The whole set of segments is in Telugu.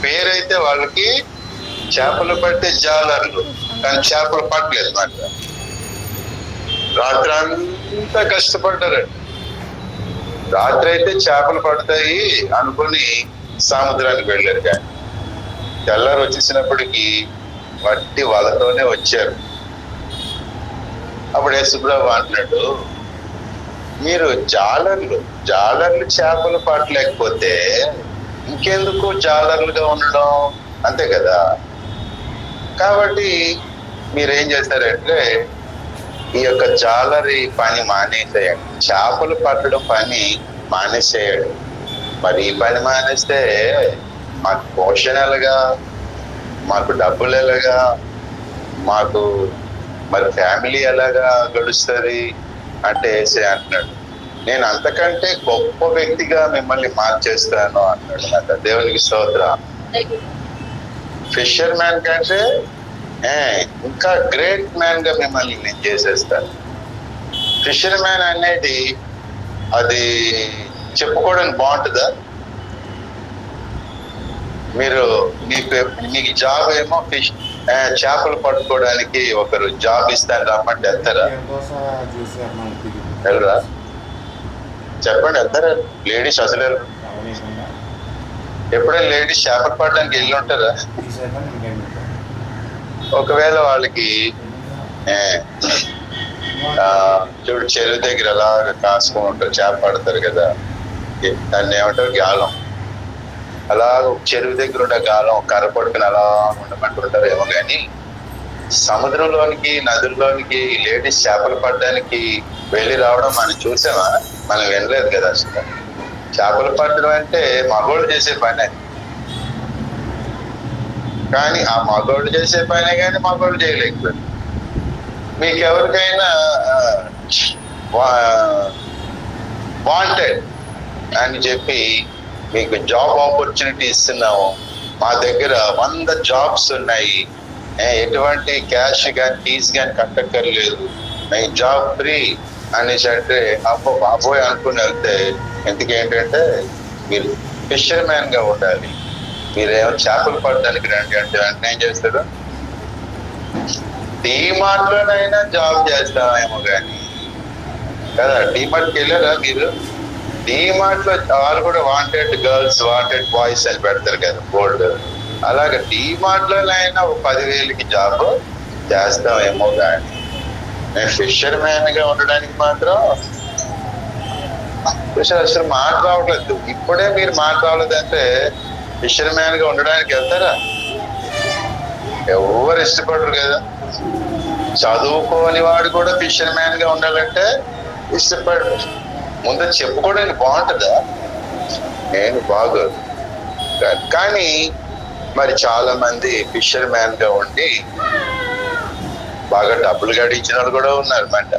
పేరైతే వాళ్ళకి చేపలు పట్టే జాలర్లు, కానీ చేపలు పట్టలేదు మాట. రాత్రి అంతా కష్టపడ్డారండి. రాత్రి అయితే చేపలు పడతాయి అనుకుని సముద్రానికి వెళ్ళారు, కానీ తెల్లారు వచ్చేసినప్పటికీ వట్టి వాళ్ళతోనే వచ్చారు. అప్పుడు యేసుప్రభు అంటున్నాడు, మీరు జాలర్లు చేపలు పట్టలేకపోతే ఇంకెందుకు జాలర్లుగా ఉండడం, అంతే కదా. కాబట్టి మీరేం చేస్తారంటే ఈ యొక్క జాలరి పని మానేసేయండి, చేపలు పట్టడం పని మానేసేయండి. మరి ఈ పని మానేస్తే మాకు పోషణ ఎలాగా, మాకు డబ్బులు ఎలాగా, మాకు మరి ఫ్యామిలీ ఎలాగా గడుస్తుంది అంటే ఏసే అంటున్నాడు, నేను అంతకంటే గొప్ప వ్యక్తిగా మిమ్మల్ని మార్చేస్తాను అన్నాడు. నాకు దేవునికి స్తోత్రం. ఫిషర్ మ్యాన్ కంటే ఇంకా గ్రేట్ మ్యాన్ గా మిమ్మల్ని నేను చేసేస్తాను. ఫిషర్ మ్యాన్ అనేది అది చెప్పుకోవడానికి బాగుంటుందా? మీకు జాబ్ ఏమో ఫిష్ చేపలు పట్టుకోవడానికి ఒకరు జాబ్ ఇస్తాను రమ్మంటే వెళ్తారా? వెళ్ళరా? చెప్పండి, వెళ్తారా? లేడీస్ అసలు ఎప్పుడైనా లేడీస్ చేపలు పట్టడానికి వెళ్ళి ఉంటారా? ఒకవేళ వాళ్ళకి చూడు చెరువు దగ్గర అలా కాసుకొని ఉంటారు, చేప పడతారు కదా, దాన్ని ఏమంటారు, గాలం. అలా చెరువు దగ్గర ఉండే గాలం కర్ర పట్టుకుని అలా ఉండమంటుంటారు ఏమో, కానీ సముద్రంలోనికి నదుల్లోనికి లేడీస్ చేపలు పట్టడానికి వెళ్ళి రావడం మనం చూసామా? మనం వినలేదు కదా అసలు. చేపలు పట్టడం అంటే మగోళ్ళు చేసే పనే, కానీ ఆ మగోళ్ళు చేసే పనే కానీ మగోళ్ళు చేయలేకపోయారు. మీకు ఎవరికైనా వాంటెడ్ అని చెప్పి మీకు జాబ్ ఆపర్చునిటీ ఇస్తున్నాము, మా దగ్గర 100 జాబ్స్ ఉన్నాయి, ఎటువంటి క్యాష్ కానీ ఫీజు కానీ కట్టక్కర్లేదు, మీకు జాబ్ ఫ్రీ అనేసి అంటే అబ్బో బాబోయ్ అనుకుని వెళ్తే, ఎందుకేంటంటే మీరు ఫిషర్ మ్యాన్ గా ఉండాలి, మీరేమో చేపలు పడడానికి రండి అంటే వెంటనే ఏం చేస్తారు? డీమార్ట్లోనైనా జాబ్ చేస్తామేమో కానీ కదా. డీమార్ట్కి వెళ్ళారా మీరు? డీమార్ట్ లో వాళ్ళు కూడా వాంటెడ్ గర్ల్స్, వాంటెడ్ బాయ్స్ అని పెడతారు కదా బోర్డు. అలాగే డీమార్ట్ లోనైనా 10,000కి జాబ్ చేస్తామేమో కానీ నేను ఫిషర్ మ్యాన్ గా ఉండడానికి మాత్రం అసలు మాట రావట్లేదు. ఇప్పుడే మీరు మాట రావలేదంటే ఫిషర్ మ్యాన్ గా ఉండడానికి వెళ్తారా? ఎవరు ఇష్టపడరు కదా. చదువుకోని వాడు కూడా ఫిషర్ మ్యాన్ గా ఉండాలంటే ఇష్టపడరు. ముందు చెప్పుకోవడానికి బాగుంటుందా? నేను బాగోదు. కానీ మరి చాలా మంది ఫిషర్ మ్యాన్ గా ఉండి బాగా డబ్బులు గడించిన వాళ్ళు కూడా ఉన్నారు మాట.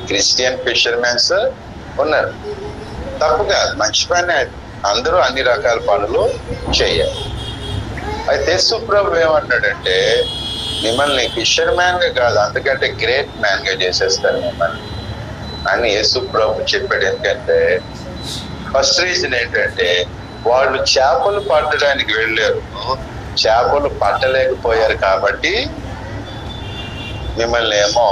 క్రిస్టియన్ ఫిషర్ మ్యాన్స్ ఉన్నారు. తప్పు కాదు, మంచి పని. అందరూ అన్ని రకాల పనులు చేయాలి. అయితే యేసుప్రభు ఏమంటాడంటే మిమ్మల్ని ఫిషర్ మ్యాన్ గా కాదు, అందుకంటే గ్రేట్ మ్యాన్ గా చేసేస్తారు మిమ్మల్ని అని యేసుప్రభు చెప్పాడు. ఎందుకంటే ఫస్ట్ రీజన్ ఏంటంటే వాళ్ళు చేపలు పట్టడానికి వెళ్ళారు, చేపలు పట్టలేకపోయారు కాబట్టి మిమ్మల్ని ఏమో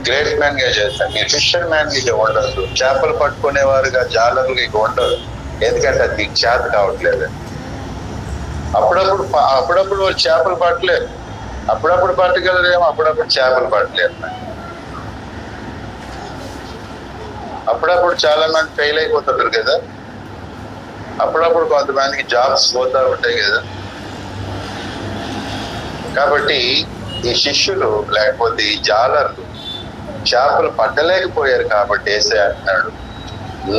గ్రేట్ మ్యాన్ గా చేస్తారు. మీరు ఫిషర్ మ్యాన్ గా ఉండదు, చేపలు పట్టుకునేవారుగా జాలర్లుగా ఇక ఉండదు. ఎందుకంటే అది మీకు చేత కావట్లేదు. అప్పుడప్పుడు వాళ్ళు చేపలు పట్టలేరు, అప్పుడప్పుడు పట్టగలరేమో, అప్పుడప్పుడు చేపలు పట్టలేరు. అప్పుడప్పుడు చాలా మంది ఫెయిల్ అయిపోతుంటారు కదా, అప్పుడప్పుడు కొంతమందికి జాబ్స్ పోతా ఉంటాయి కదా. కాబట్టి ఈ శిష్యులు లేకపోతే ఈ జాలర్లు చేపలు పట్టలేకపోయారు కాబట్టి యేసయ్య అంటున్నాడు,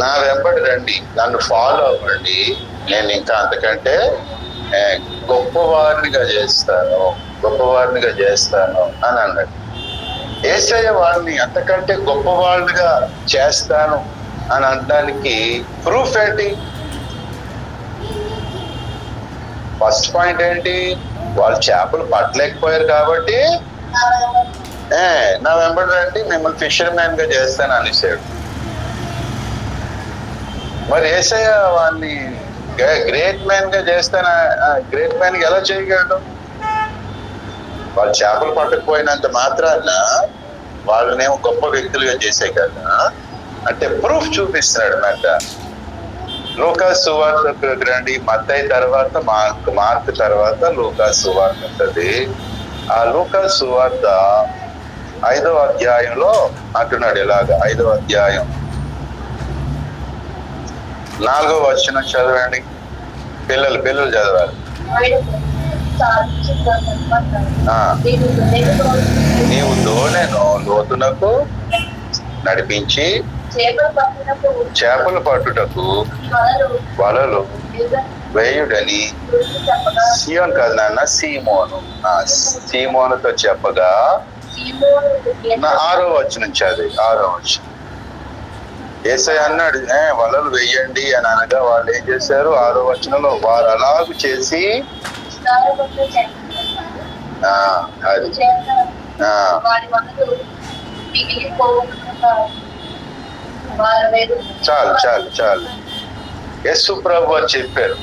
నా వెంబడి రండి, నన్ను ఫాలో అవ్వండి, నేను ఇంకా అంతకంటే గొప్పవారినిగా చేస్తాను అని అన్నాడు. యేసయ్య వాళ్ళని అంతకంటే గొప్పవాళ్ళుగా చేస్తాను అని అనడానికి ప్రూఫ్ ఏంటి? ఫస్ట్ పాయింట్ ఏంటి? వాళ్ళు చేపలు పట్టలేకపోయారు కాబట్టి నా వెంబడి రండి, మిమ్మల్ని ఫిషర్ మ్యాన్ గా చేస్తాను అనేసాడు. మరి యేసయ్య వాళ్ళని గ్రేట్ మ్యాన్ గా చేస్తాను. గ్రేట్ మ్యాన్ గా ఎలా చేయగలడు? వాళ్ళు చేపలు పట్టకపోయినంత మాత్రాన వాళ్ళనేమో గొప్ప వ్యక్తులుగా చేసే కదా అంటే ప్రూఫ్ చూపిస్తున్నాడు అన్నమాట. లూకా సువార్త రండి, మత్తయి తర్వాత మార్క్ తర్వాత లూకా సువార్త ఉంటుంది. ఆ లూకా సువార్త 5వ అధ్యాయంలో అంటున్నాడు ఇలాగా. 5వ అధ్యాయం 4వ వచనం చదవండి. పిల్లలు చదవాలి. నీవు దోణెను లోతునకు నడిపించి చేపలు పట్టుటకు వలలు వేయుడని సియోన్ కాదు నాన్న, సీమోనుతో చెప్పగా 6వ వచనం చదివి 6వ వచనం. యేసయ్య అన్నాడు వలలు వేయండి అని అనగా వాళ్ళు ఏం చేశారు? 6వ వచనంలో వారు అలాగూ చేసి అది చాలు యేసు ప్రభు అని చెప్పారు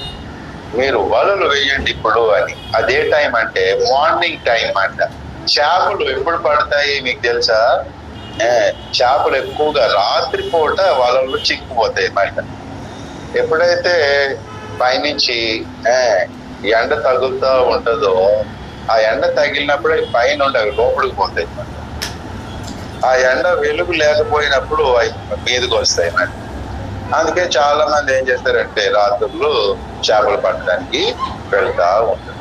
మీరు వలలు వేయండి ఇప్పుడు అని. అదే టైం అంటే మార్నింగ్ టైం అంట. చేపలు ఎప్పుడు పడతాయి మీకు తెలుసా? చేపలు ఎక్కువగా రాత్రిపూట వలలు చిక్కుపోతాయి మాట. ఎప్పుడైతే పైనుంచి ఎండ తగులుతూ ఉంటుందో ఆ ఎండ తగిలినప్పుడు పైన ఉండవు, లోపలికి పోతాయి మాట. ఆ ఎండ వెలుగు లేకపోయినప్పుడు మీదకి వస్తాయి మాట. అందుకే చాలా మంది ఏం చేస్తారంటే రాత్రులు చేపలు పట్టడానికి వెళ్తా ఉంటారు.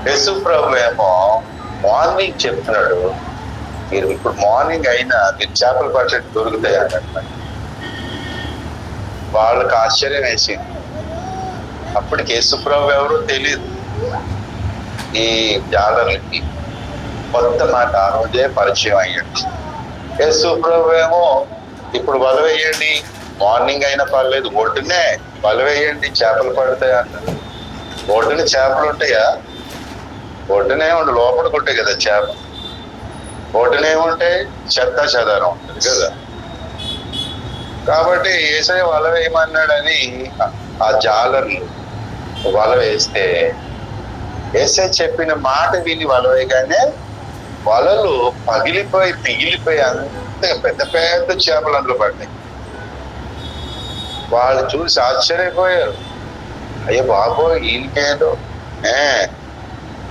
యేసు ప్రభు ఏమో మార్నింగ్ చెప్తున్నాడు మీరు ఇప్పుడు మార్నింగ్ అయినా మీరు చేపలు పట్టడానికి దొరుకుతాయి అన్నమాట. వాళ్ళకి ఆశ్చర్యం వేసింది. అప్పటికి యేసు ప్రభు ఎవరో తెలియదు. ఈ జాలర్లకి కొత్త మాట ఆ రోజే పరిచయం అయ్యండి. యేసు ప్రభు ఏమో ఇప్పుడు వల వేయండి, మార్నింగ్ అయినా పర్లేదు, ఒడ్డునే వల వేయండి చేపలు పడతాయి అన్నారు. ఒడ్డున చేపలు ఉంటాయా? ఒడ్డునే ఉండి లోపలికి ఉంటాయి కదా చేప. ఒడ్డునేముంటాయి? చెత్త చెదారం ఉంటుంది కదా. కాబట్టి యేసయ్య వల వేయమన్నాడని ఆ జాలర్లు వల వేస్తే యేసయ్య చెప్పిన మాట విని వల వేయగానే వలలు పగిలిపోయి పిగిలిపోయి అంత పెద్ద పెద్ద చేపలు అందులో పడ్డాయి. వాళ్ళు చూసి ఆశ్చర్యపోయారు. అయ్యో బాబోయ్ ఈయనకేదో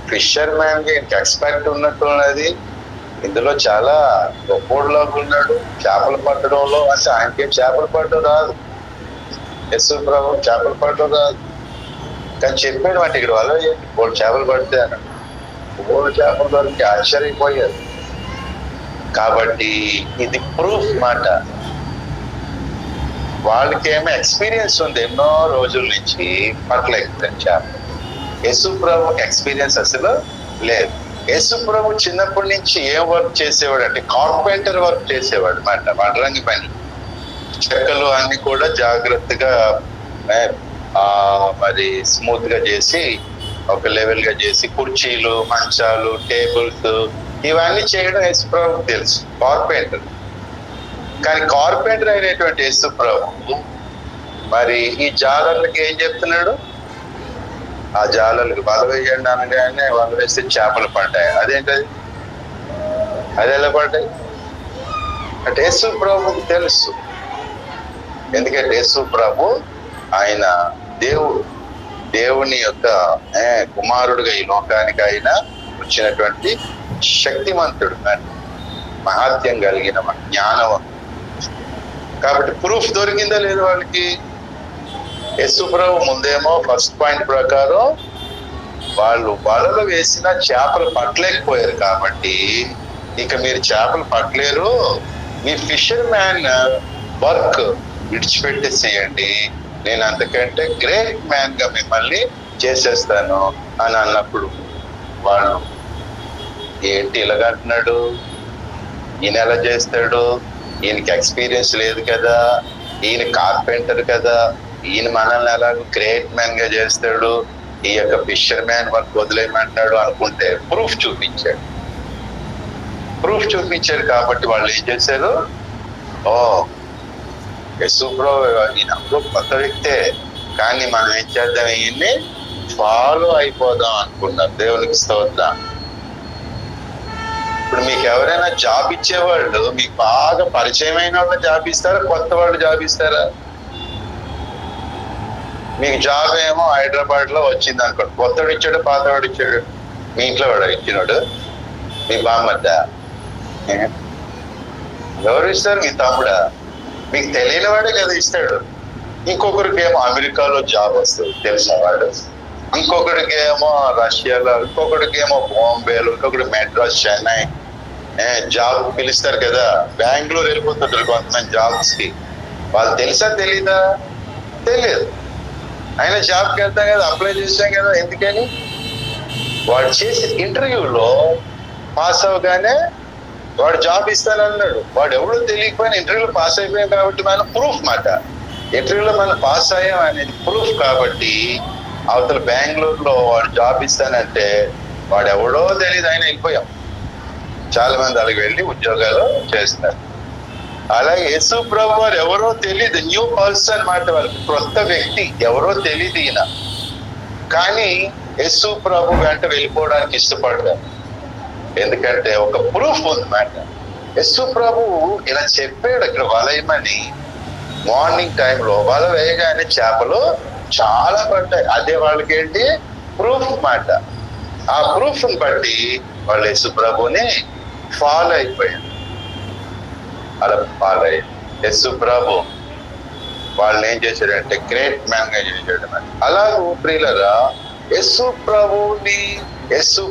ఫిషర్ మ్యాన్ కి ఎక్స్పర్ట్ ఉన్నట్టున్నది, ఇందులో చాలా గొప్పోడులాగా ఉన్నాడు చేపలు పట్టడంలో. అంటే ఆయనకేం చేపలు పట్టడం రాదు, యేసు ప్రభు చేపలు పట్టడం రాదు. కానీ చెప్పాడు అంటే ఇక్కడ వల్ల వాళ్ళు చేపలు పడితే అన్నాడు. మూడు చేపలు దొరికి ఆశ్చర్యపోయారు. కాబట్టి ఇది ప్రూఫ్ మాట. వాళ్ళకేమో ఎక్స్పీరియన్స్ ఉంది, ఎన్నో రోజుల నుంచి పట్టలేకపోయారు చేప. యేసు ప్రభు ఎక్స్పీరియన్స్ అసలు లేదు. యేసు ప్రభు చిన్నప్పటి నుంచి ఏం వర్క్ చేసేవాడు అంటే కార్పెంటర్ వర్క్ చేసేవాడు మాట. వడ్రంగి పని, చెక్కలు అన్ని కూడా జాగ్రత్తగా మరి స్మూత్ గా చేసి ఒక లెవెల్ గా చేసి కుర్చీలు, మంచాలు, టేబుల్స్ ఇవన్నీ చేయడం యేసు ప్రభుకు తెలుసు, కార్పెంటర్. కానీ కార్పెంటర్ అయినటువంటి యేసు ప్రభు మరి ఈ జాలర్లకి ఏం చెప్తున్నాడు? ఆ జాలర్లకి వల వేయండి అనగానే వల వేస్తే చేపలు పడ్డాయి. అదేంటది? అది ఎలా పడ్డాయి అంటే యేసు ప్రభుకి తెలుసు. ఎందుకంటే యేసు ప్రభు ఆయన దేవుని యొక్క కుమారుడుగా ఈ లోకానికి ఆయన వచ్చినటువంటి శక్తిమంతుడు, మహాత్యం కలిగిన జ్ఞానవంతుడు. కాబట్టి ప్రూఫ్ దొరికిందా లేదు వాళ్ళకి? యేసు ప్రభు ముందేమో ఫస్ట్ పాయింట్ ప్రకారం వాళ్ళు వలలు వేసిన చేపలు పట్టలేకపోయారు. కాబట్టి ఇక మీరు చేపలు పట్టలేరు, మీ ఫిషర్ మ్యాన్ వర్క్ విడిచిపెట్టేసేయండి, నేను అంతకంటే గ్రేట్ మ్యాన్ గా మిమ్మల్ని చేసేస్తాను అని అన్నప్పుడు వాళ్ళు ఏంటి ఇలాగంటున్నాడు, ఈయన ఎలా చేస్తాడు, ఈయనకి ఎక్స్పీరియన్స్ లేదు కదా, ఈయన కార్పెంటర్ కదా, ఈయన మనల్ని ఎలాగో గ్రేట్ మ్యాన్ గా చేస్తాడు, ఈ యొక్క ఫిషర్ మ్యాన్ వర్క్ వదిలేయమంటాడు అనుకుంటే ప్రూఫ్ చూపించాడు. కాబట్టి వాళ్ళు ఏం చేశారు? యేసు ప్రభు ఈయన కొత్త వ్యక్తే, కానీ మనం ఏం చేద్దాం, ఈయన్ని ఫాలో అయిపోదాం అనుకున్నారు. దేవునికి స్తోత్రం. ఇప్పుడు మీకు ఎవరైనా జాబ్ ఇచ్చేవాళ్ళు మీకు బాగా పరిచయమైన వాళ్ళు జాబ్ ఇస్తారా, కొత్త వాళ్ళు జాబ్ ఇస్తారా? మీకు జాబ్ ఏమో హైదరాబాద్ లో వచ్చింది అనుకోండి, కొత్తవాడు ఇచ్చాడు పాతవాడు ఇచ్చాడు? మీ ఇంట్లో వాడు ఇచ్చినాడు, మీ బామ్మద్ద, ఎవరు ఇస్తారు? మీ తమ్ముడా? మీకు తెలియని వాడే కదా ఇస్తాడు. ఇంకొకరికి ఏమో అమెరికాలో జాబ్ వస్తుంది తెలిసిన వాడు, ఇంకొకరికి ఏమో రష్యాలో, ఇంకొకరికి ఏమో బాంబేలో, ఇంకొకటి మెడ్రాస్, చెన్నై జాబ్ పిలుస్తారు కదా. బెంగళూరు వెళ్ళిపోతుంటారు కొంతమంది జాబ్స్ కి. వాళ్ళు తెలుసా తెలీదా? తెలియదు. అయినా జాబ్కి వెళ్తాం కదా, అప్లై చేసాం కదా. ఎందుకని? వాడు చేసే ఇంటర్వ్యూలో పాస్ అవగానే వాడు జాబ్ ఇస్తానన్నాడు. వాడు ఎవడో తెలియకపోయినా ఇంటర్వ్యూలో పాస్ అయిపోయాం కాబట్టి మనం ప్రూఫ్ మాట. ఇంటర్వ్యూలో మనం పాస్ అయ్యాం అనేది ప్రూఫ్ కాబట్టి అవతల బెంగళూరులో వాడు జాబ్ ఇస్తానంటే వాడు ఎవడో తెలియదు, ఆయన వెళ్ళిపోయాం. చాలా మంది అలాగే వెళ్ళి ఉద్యోగాలు చేస్తున్నారు. అలాగే యేసు ప్రభు వారు ఎవరో తెలియదు, న్యూ పర్సన్ మాట, వాళ్ళకి కొత్త వ్యక్తి, ఎవరో తెలియదు ఈయన. కానీ యేసు ప్రభు వెంట వెళ్ళిపోవడానికి ఇష్టపడ్డారు. ఎందుకంటే ఒక ప్రూఫ్ ఉందన్నమాట. యేసు ప్రభు ఇలా చెప్పాడు అక్కడ వలయమని. మార్నింగ్ టైంలో వల వేయగానే చేపలు చాలా పడ్డాయి. అదే వాళ్ళకి ఏంటి? ప్రూఫ్ మాట. ఆ ప్రూఫ్ ని బట్టి వాళ్ళు యేసు ప్రభుని ఫాలో అయిపోయారు. అలా ఫాలో అయ్యారు. యేసు ప్రభు వాళ్ళని ఏం చేశాడంటే గ్రేట్ మ్యాన్ గా చేశాడు. అలాగే ప్రియులరా, యేసు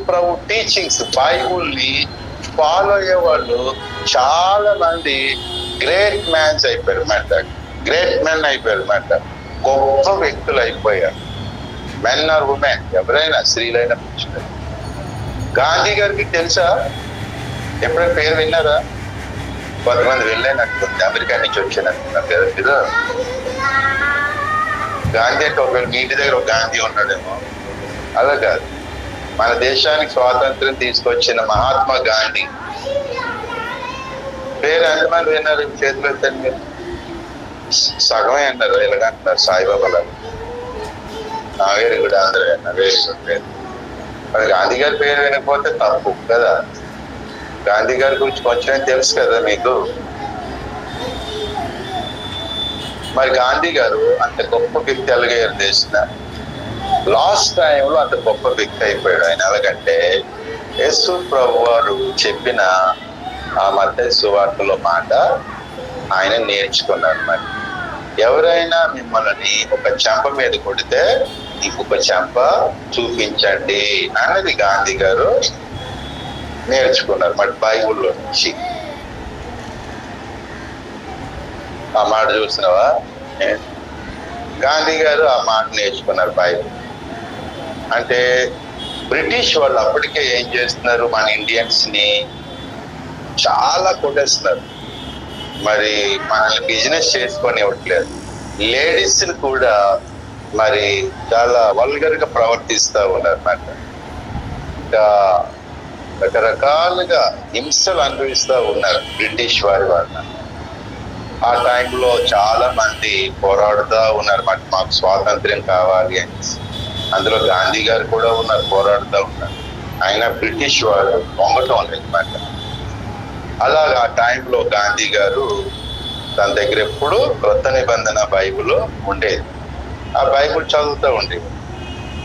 ప్రభు టీచింగ్స్, బైబుల్ని ఫాలో అయ్యే వాళ్ళు చాలా మంది గ్రేట్ మ్యాన్స్ అయిపోయారు మాట. గ్రేట్ మెన్ అయిపోయారు మాట. గొప్ప వ్యక్తులు అయిపోయారు. మెన్ ఆర్ ఉమెన్, ఎవరైనా స్త్రీలైనా పురుషులైనా. గాంధీ గారికి తెలుసా? ఎప్పుడైనా పేరు విన్నారా? కొంతమంది వెళ్ళైనట్టుంది, అమెరికా నుంచి వచ్చినట్టున్నారు కదా. గాంధీ అంటే ఒకవేళ మీ ఇంటి దగ్గర ఒక గాంధీ ఉన్నాడేమో, అలా కాదు. మన దేశానికి స్వాతంత్రం తీసుకొచ్చిన మహాత్మా గాంధీ పేరు ఎంతమంది విన్నారు? చేతులు ఎత్తండి మీరు. సగమే అన్నారు, ఎలాగంటున్నారు? సాయిబాబా లాగా. నావేరు కూడా అందరూ అన్నారు, వేరు. మరి గాంధీ గారి పేరు వినకపోతే తప్పు కదా. గాంధీ గారి గురించి కొంచెం తెలుసు కదా మీకు. మరి గాంధీ గారు అంత గొప్ప వ్యక్తి ఎలాగయ్యారు దేశం లాస్ట్ టైంలో అంత గొప్ప వ్యక్తి అయిపోయాడు ఆయన. ఎలాగంటే యేసు ప్రభు వారు చెప్పిన ఆ మత్తయి సువార్తలో మాట ఆయన నేర్చుకున్నారు. మరి ఎవరైనా మిమ్మల్ని ఒక చెంప మీద కొడితే ఇంకొక చెంప చూపించండి అన్నది గాంధీ గారు నేర్చుకున్నారు మరి బైబుల్లో నుంచి. ఆ మాట చూసినావా? గాంధీ గారు ఆ మాట నేర్చుకున్నారు బైబుల్. అంటే బ్రిటిష్ వాళ్ళు అప్పటికే ఏం చేస్తున్నారు, మన ఇండియన్స్ ని చాలా కొట్టేస్తున్నారు. మరి మనల్ని బిజినెస్ చేసుకొని ఇవ్వట్లేదు. లేడీస్ కూడా మరి చాలా వల్గర్ గా ప్రవర్తిస్తూ ఉన్నారు అన్నమాట. ఇంకా రకరకాలుగా హింసలు అనుభవిస్తూ ఉన్నారు బ్రిటిష్ వారి వల్ల. ఆ టైంలో చాలా మంది పోరాడుతూ ఉన్నారు, మాకు స్వాతంత్ర్యం కావాలి అని. అందులో గాంధీ గారు కూడా ఉన్నారు, పోరాడుతూ ఉన్నారు. ఆయన బ్రిటిష్ వారు పొంగటం లేదన్నమాట. అలాగా ఆ టైంలో గాంధీ గారు తన దగ్గర ఎప్పుడు క్రొత్త నిబంధన బైబుల్ ఉండేది. ఆ బైబుల్ చదువుతూ ఉండేది.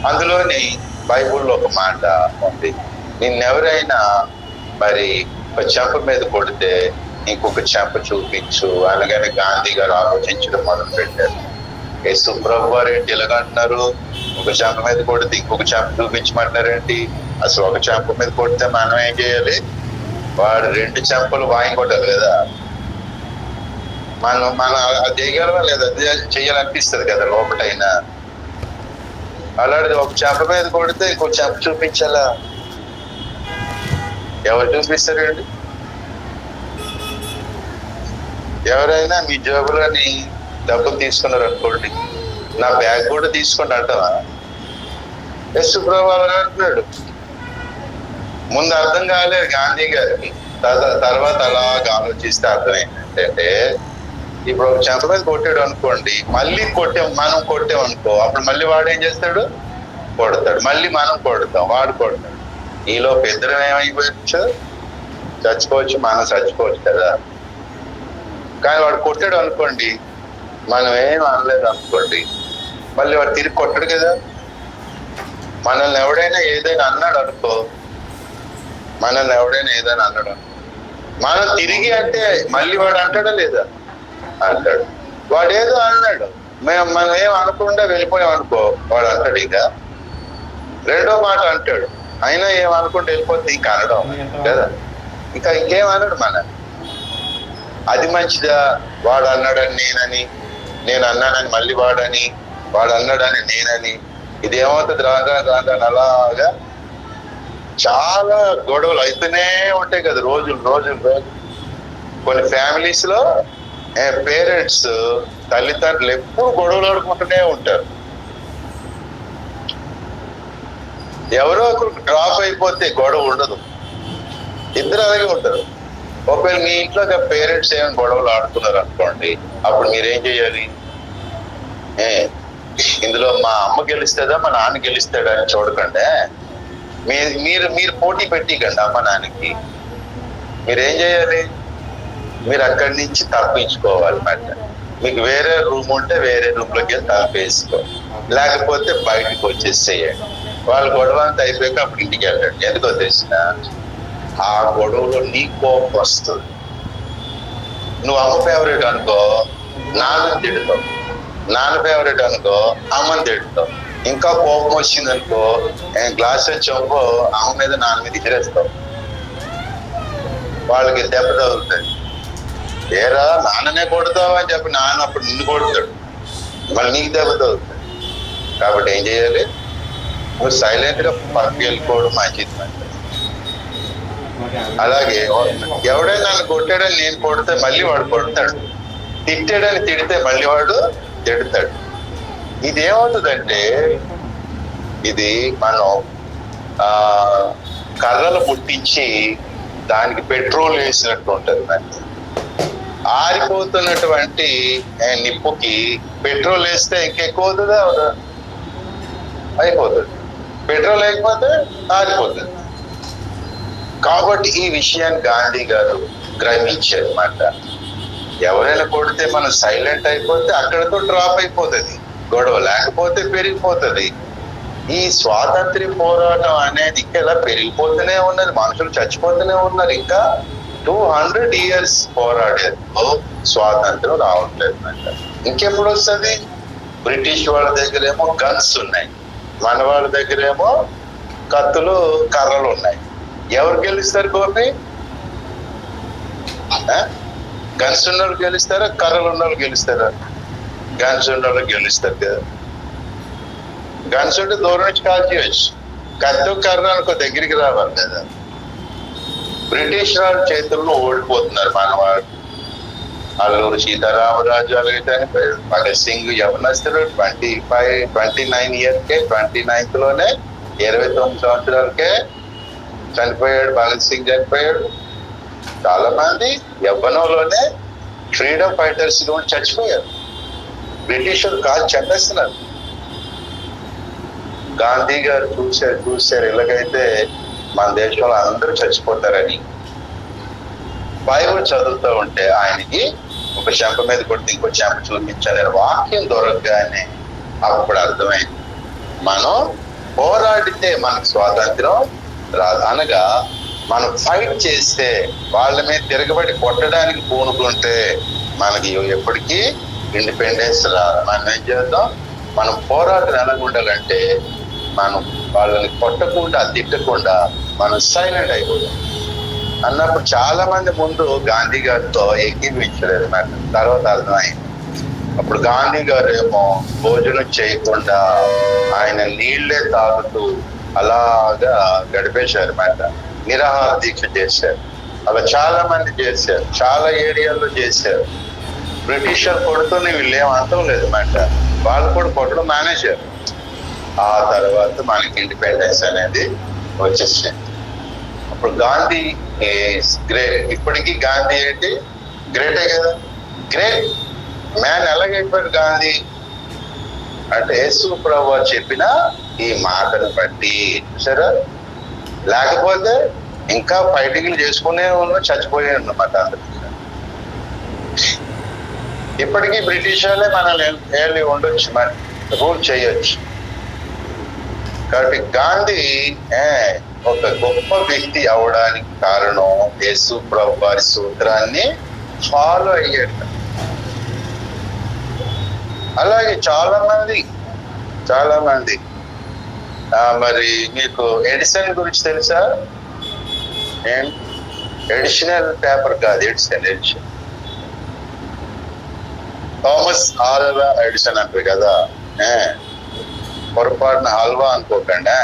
అందులోని బైబుల్లో ఒక మాట ఉంది, నిన్నెవరైనా మరి ఒక చెంప మీద కొడితే ఇంకొక చెంప చూపించు అనగానే గాంధీ గారు ఆలోచించడం మొదలు పెట్టారు. యేసు ప్రభు వారు ఏంటి ఎలాగంటున్నారు? ఒక చెంప మీద కొడితే ఇంకొక చెంప చూపించమంటారేంటి? అసలు ఒక చెంప మీద కొడితే మనం ఏం చేయాలి? వాడు 2 చెంపలు వాయి కొట్టాలి కదా. మనం అది చేయగలవా లేదా? చెయ్యాలనిపిస్తుంది కదా లోపటైనా. అలాంటిది ఒక చెంప మీద కొడితే ఇంకొక చెంప చూపించాలా? ఎవరు చూపిస్తారండి? ఎవరైనా మీ జేబులోని డబ్బులు తీసుకున్నారు అనుకోండి, నా బ్యాగ్ కూడా తీసుకోండి అంటావా? యేసు ప్రభు అంటున్నాడు. ముందు అర్థం కాలేదు గాంధీ గారికి, తర్వాత అలాగా ఆలోచిస్తే అర్థమైంది ఏంటంటే ఇప్పుడు ఒక చెంప మీద కొట్టాడు అనుకోండి, మళ్ళీ మనం కొట్టాం అనుకో, అప్పుడు మళ్ళీ వాడు ఏం చేస్తాడు, కొడతాడు, మళ్ళీ మనం కొడతాం, వాడు కొడతాడు. ఈలో ఇద్దరం ఏమైపోవచ్చు, చచ్చిపోవచ్చు, మనం చచ్చిపోవచ్చు కదా. కానీ వాడు కొట్టాడు అనుకోండి, మనం ఏం అనలేదు అనుకోండి, మళ్ళీ వాడు తిరిగి కొట్టాడు కదా. మనల్ని ఎవడైనా ఏదైనా అన్నాడు అనుకో, మనం తిరిగి అంటే మళ్ళీ వాడు అంటాడా లేదా, అంటాడు. వాడు ఏదో అన్నాడు, మనం ఏం అనకుండా వెళ్ళిపోయాం అనుకో, వాడు అంటాడు. ఇక రెండో మాట అంటాడు, అయినా ఏం అనుకుంటూ వెళ్ళిపోతే ఇంకా అనడం కదా, ఇంకా ఇంకేం అనడు మన. అది మంచిదా, వాడు అన్నాడని నేను అన్నానని మళ్ళీ వాడు అన్నాడని నేనని, ఇదేమవుతుంది, రాగా అలాగా చాలా గొడవలు అయితేనే ఉంటాయి కదా, రోజులు. కొన్ని ఫ్యామిలీస్ లో పేరెంట్స్, తల్లిదండ్రులు ఎప్పుడు గొడవలు ఆడుకుంటూనే ఉంటారు. ఎవరో ఒకరు డ్రాప్ అయిపోతే గొడవ ఉండదు, ఇద్దరు అలాగే ఉంటారు. ఒకవేళ మీ ఇంట్లో పేరెంట్స్ ఏమైనా గొడవలు ఆడుతున్నారు అనుకోండి, అప్పుడు మీరేం చేయాలి, ఇందులో మా అమ్మ గెలుస్తుందా మా నాన్న గెలుస్తాడా అని చూడకండి, మీరు పోటీ పెట్టికండి అమ్మ నాన్నకి. మీరేం చేయాలి, మీరు అక్కడి నుంచి తప్పించుకోవాలన్నమాట. మీకు వేరే రూమ్ ఉంటే వేరే రూమ్ లోకి వెళ్ళి తలపేసుకో, లేకపోతే బయటకు వచ్చేసేయండి. వాళ్ళ గొడవ అంతా అయిపోయాక అప్పుడు ఇంటికి వెళ్ళండి. ఎందుకో తెలిసిన, ఆ గొడవలో నీ కోపం వస్తుంది. నువ్వు అమ్మ ఫేవరెట్ అనుకో, నాన్నని తిడతావు, నాన్న ఫేవరెట్ అనుకో, అమ్మని తిడతావు. ఇంకా కోపం వచ్చింది అనుకో, గ్లాస్ చంపో అమ్మ మీద నాన్న మీద ఇసిరేస్తావు, వాళ్ళకి దెబ్బ తగులుతుంది. ఏరా నాన్ననే కొడతావు అని చెప్పి నాన్న అప్పుడు నిన్ను కొడతాడు, మళ్ళీ నీకు దెబ్బ తగులుతుంది. కాబట్టి ఏం చేయాలి, నువ్వు సైలెంట్ గా పక్కకి వెళ్ళిపోవడం మంచిది. అలాగే ఎవడైనా నన్ను కొట్టాడని నేను కొడితే మళ్ళీ వాడు కొడతాడు, తిట్టాడని తిడితే మళ్ళీ వాడు తిడతాడు. ఇది ఏమవుతుందంటే, ఇది మనం కర్రలు ముట్టించి దానికి పెట్రోల్ వేసినట్టు ఉంటది. మనకి ఆరిపోతున్నటువంటి నిప్పుకి పెట్రోల్ వేస్తే ఇంకెక్కువ అవుతుందా, అయిపోతుంది. పెట్రోల్ లేకపోతే ఆరిపోతుంది. కాబట్టి ఈ విషయాన్ని గాంధీ గారు గ్రహించారు అన్నమాట. ఎవరైనా కొడితే మనం సైలెంట్ అయిపోతే అక్కడతో డ్రాప్ అయిపోతుంది గొడవ, లేకపోతే పెరిగిపోతుంది. ఈ స్వాతంత్ర్య పోరాటం అనేది ఇంకా పెరిగిపోతూనే ఉన్నది, మనుషులు చచ్చిపోతూనే ఉన్నారు. ఇంకా 200 years పోరాడేందుకు స్వాతంత్రం రావట్లేదు అంట. ఇంకెప్పుడు వస్తుంది? బ్రిటిష్ వాళ్ళ దగ్గరేమో గన్స్ ఉన్నాయి, మన వాళ్ళ దగ్గరేమో కత్తులు కర్రలు ఉన్నాయి. ఎవరు గెలుస్తారు గోపి? గన్స్ ఉన్న వాళ్ళు గెలుస్తారా, కర్రలు ఉన్న వాళ్ళు గెలుస్తారా? గన్స్ ఉన్న వాళ్ళు గెలుస్తారు కదా. గన్స్ ఉంటే దూరం నుంచి కాల్ చేయవచ్చు, కత్తి కర్ర అనుకో దగ్గరికి రావాలి కదా. బ్రిటిష్ వాళ్ళ చేతుల్లో ఓడిపోతున్నారు మనవాడు. అల్లూరు సీతారామరాజు అలాగే చనిపోయాడు. భగత్ సింగ్ యవనస్తుడు 29 yearsకే 29th లోనే 29 సంవత్సరాలకే చనిపోయాడు. భగత్ సింగ్ చనిపోయాడు. చాలా మంది యవ్వనంలోనే ఫ్రీడమ్ ఫైటర్స్ కూడా చచ్చిపోయారు. బ్రిటిష్ కాదు చంపేస్తున్నారు. గాంధీ గారు చూశారు ఇలాగైతే మన దేశంలో అందరూ చచ్చిపోతారని. బైబుల్ చదువుతూ ఉంటే ఆయనకి ఒక చెంప మీద కొడితే ఇంకో చెంప చూపించాలి వాక్యం దొరకగానే అప్పుడు అర్థమైంది, మనం పోరాడితే మనకు స్వాతంత్రం రాదు. అనగా మనం ఫైట్ చేస్తే, వాళ్ళ మీద తిరగబడి కొట్టడానికి పూనుకుంటే మనకి ఎప్పటికీ ఇండిపెండెన్స్ రాదు. మనం ఏం చేద్దాం, మనం పోరాటం ఎలా ఉండాలంటే, మనం వాళ్ళని కొట్టకుండా తిట్టకుండా మనం సైలెంట్ అయిపోతాం అన్నప్పుడు చాలా మంది ముందు గాంధీ గారితో ఎక్కిపించలేదు. నాకు తర్వాత అర్థమైంది. అప్పుడు గాంధీ గారు ఏమో భోజనం చేయకుండా ఆయన నీళ్లే తాగుతూ అలాగా గడిపేశారు అన్నమాట. నిరాహార దీక్ష చేశారు. అలా చాలా మంది చేశారు, చాలా ఏరియాల్లో చేశారు. బ్రిటిషర్ కొడుతూనే వీళ్ళు ఏం అంతం లేదు అన్నమాట. వాళ్ళు కూడా కొట్టడం మానేశారు. ఆ తర్వాత మనకి ఇండిపెండెన్స్ అనేది వచ్చేసింది. అప్పుడు గాంధీ గ్రేట్. ఇప్పటికీ గాంధీ ఏంటి, గ్రేటే కదా. గ్రేట్ మ్యాన్ ఎలాగైపోయాడు గాంధీ అంటే యేసు ప్రభు చెప్పిన ఈ మాటను బట్టి, చూసారా? లేకపోతే ఇంకా ఫైటింగ్లు చేసుకునే ఉన్న చచ్చిపోయే ఉన్నమాట అందరికి. ఇప్పటికీ బ్రిటిష్ వాళ్ళే మనల్ని ఏళ్ళి ఉండొచ్చు, మరి రూల్ చేయొచ్చు. కాబట్టి గాంధీ ఒక గొప్ప వ్యక్తి అవడానికి కారణం యేసు ప్రభు వారి సూత్రాన్ని ఫాలో అయ్యాడు. అలాగే చాలా మంది మరి మీకు ఎడిసన్ గురించి తెలుసా? ఎడిషనల్ పేపర్ కాదు, ఎడిషన్. థామస్ ఆల్వా ఎడిసన్ అంటారు కదా, పొరపాటున హల్వా అనుకోకండి.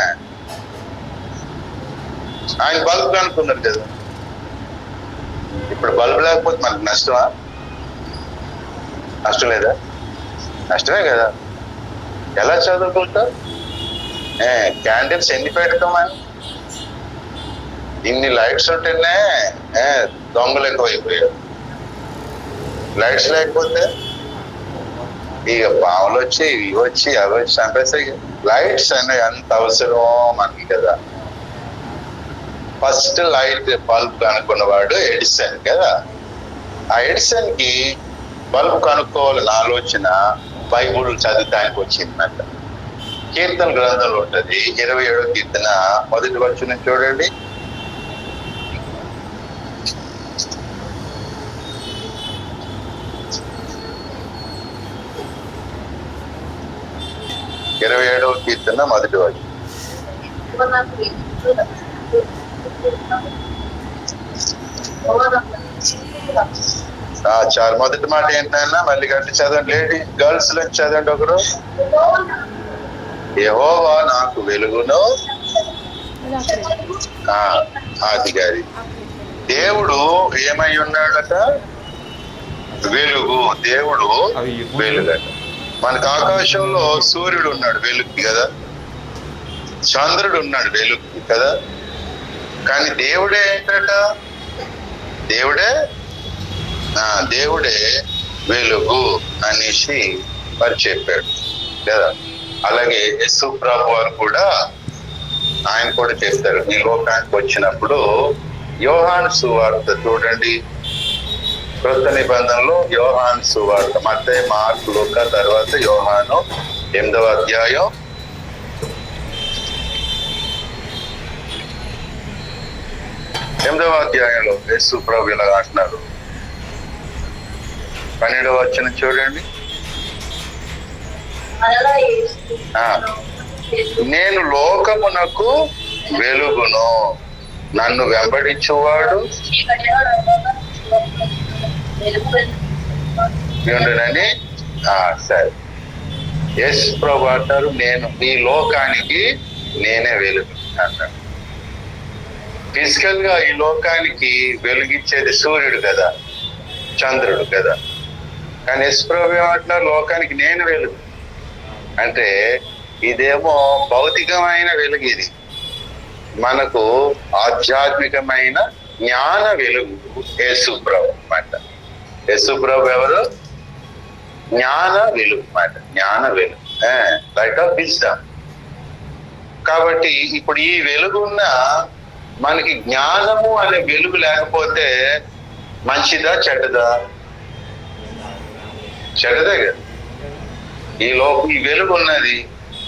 ఆయన బల్బ్ కనుక్కున్నారు కదా. ఇప్పుడు బల్బ్ లేకపోతే మనకు నష్టమా? నష్టం లేదా? నష్టమే కదా. ఎలా చదువుకుంటా? క్యాండిల్స్ ఎన్ని పెడతామని, ఇన్ని లైట్స్ ఉంటేనే దొంగలు ఎక్కువైపోయారు. లైట్స్ లేకపోతే ఇక పాములు వచ్చి ఇవి వచ్చి అవి వచ్చి చంపేస్తాయి. లైట్స్ అనేవి అంత అవసరం మనకి కదా. ఫస్ట్ లైట్ బల్బ్ కనుక్కున్నవాడు ఎడిసన్ కదా. ఆ ఎడిసన్ కి బల్బ్ కనుక్కోవాలని ఆలోచన బైబుల్ చదివితానికి వచ్చిందంట. కీర్తన గ్రంథంలో ఉంటది, 27వ కీర్తన 1వ వచనం చూడండి. కీర్తన 1వ వచనం. చాలు. మొదటి మాట ఏంటన్నా మళ్ళీ గట్టి చదవండి. లేడీ గర్ల్స్ నుంచి చదవండి ఒకరు. యెహోవా నాకు వెలుగును ఆదిగారి. దేవుడు ఏమై ఉన్నాడట? వెలుగు. దేవుడు వెలుగట. మనకు ఆకాశంలో సూర్యుడు ఉన్నాడు వెలుగు కదా, చంద్రుడు ఉన్నాడు వెలుగు కదా. కానీ దేవుడే ఏంటట? దేవుడే వెలుగు అనేసి మరి చెప్పాడు కదా. అలాగే యేసు ప్రభు వారు కూడా ఆయన కూడా చెప్తారు. ఈ లోకానికి వచ్చినప్పుడు యోహాను సువార్త చూడండి, క్రొత్త నిబంధనలో యోహాను సువార్త, మత్తయి, మార్కు, లూకా, తర్వాత యోహాను 8వ అధ్యాయం 8వ అధ్యాయంలో యేసు ప్రభు ఇలా అంటున్నారు. 12వ వచనం చూడండి. నేను లోకమునకు వెలుగును, నన్ను వెంబడించువాడు ఉండునని. సరే, యేసు ప్రభు అంటారు నేను ఈ లోకానికి నేనే వెలుగు అన్నాడు. ఫిజికల్ గా ఈ లోకానికి వెలుగిచ్చేది సూర్యుడు కదా, చంద్రుడు కదా. కానీ యేసు ప్రభు ఏమంటున్నారు? లోకానికి నేను వెలుగు అంటే ఇదేమో భౌతికమైన వెలుగు, ఇది మనకు ఆధ్యాత్మికమైన జ్ఞాన వెలుగు యేసు ప్రభు అన్నమాట. యేసు ప్రభు ఎవరు? జ్ఞాన వెలుగు అన్నమాట. జ్ఞాన వెలుగు, లైట్ ఆఫ్ విజ్డమ్. కాబట్టి ఇప్పుడు ఈ వెలుగున్న మనకి జ్ఞానము అనే వెలుగు లేకపోతే మంచిదా చెడ్డదా? చెడ్డదే కదా. ఈ వెలుగు ఉన్నది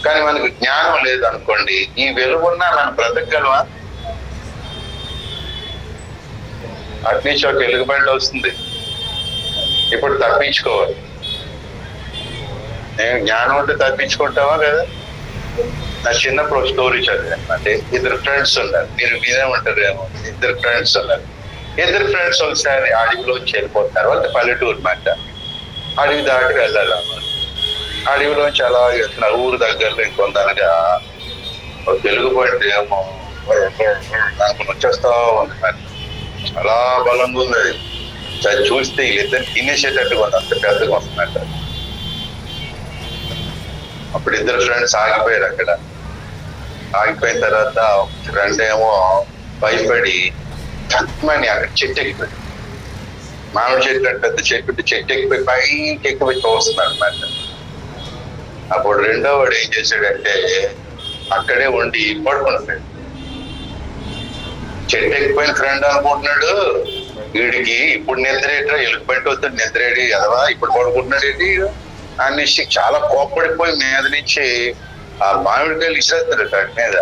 కానీ మనకు జ్ఞానం లేదు అనుకోండి, ఈ వెలుగున్నా మనం బ్రతకగలమా? అట్నుంచి ఒక వెలుగుబండి వస్తుంది, ఇప్పుడు తప్పించుకోవాలి. నేను జ్ఞానం ఉంటే తప్పించుకుంటావా లేదా? నా చిన్నప్పుడు ఒక స్టోరీ చదివాను. అంటే ఇద్దరు ఫ్రెండ్స్ ఉన్నారు, మీరు మీరే ఉంటారేమో. ఇద్దరు ఫ్రెండ్స్ ఉన్నారు. ఇద్దరు ఫ్రెండ్స్ ఒకసారి అడవిలోంచి వెళ్ళిపోతున్నారు. వాళ్ళ పల్లెటూరు మాట. అడవి దాటి వెళ్ళాలి అన్నమాట. అడవిలోంచి అలా వెళ్తున్నారు. ఊరు దగ్గరలో ఇంకొందనగా ఒక వెలుగుబండి ఏమో నాకు వచ్చేస్తా ఉంది. చాలా బలంగా ఉంది అది. చూస్తే వీళ్ళిద్దరు తినేసేటట్టుగా ఉంది, అంత పెద్దగా ఉంటుందంట. అప్పుడు ఇద్దరు ఫ్రెండ్స్ ఆగిపోయారు అక్కడ. ఆగిపోయిన తర్వాత ఫ్రెండ్ ఏమో భయపడి తక్కువని అక్కడ చెట్టు ఎక్కిపోయాడు. మామిడి చెట్టు అంటే పెద్ద చెట్టు ఎక్కిపోయి పైకి ఎక్కిపోయి తోస్తున్నాడు అనమాట. అప్పుడు రెండో వాడు ఏం చేశాడంటే అక్కడే ఉండి పడుకున్నాడు. చెట్టు ఎక్కిపోయిన ఫ్రెండ్ అనుకుంటున్నాడు, వీడికి ఇప్పుడు నిద్రేట్రా, ఎలుగుబంటి వస్తుంది నిద్రేడి అదవా ఇప్పుడు పడుకుంటున్నాడు ఏంటి అనేసి చాలా కోప్పడిపోయి మీద నుంచి ఆ మామిడికాయలు ఇచ్చేస్తాడు వాటి మీద.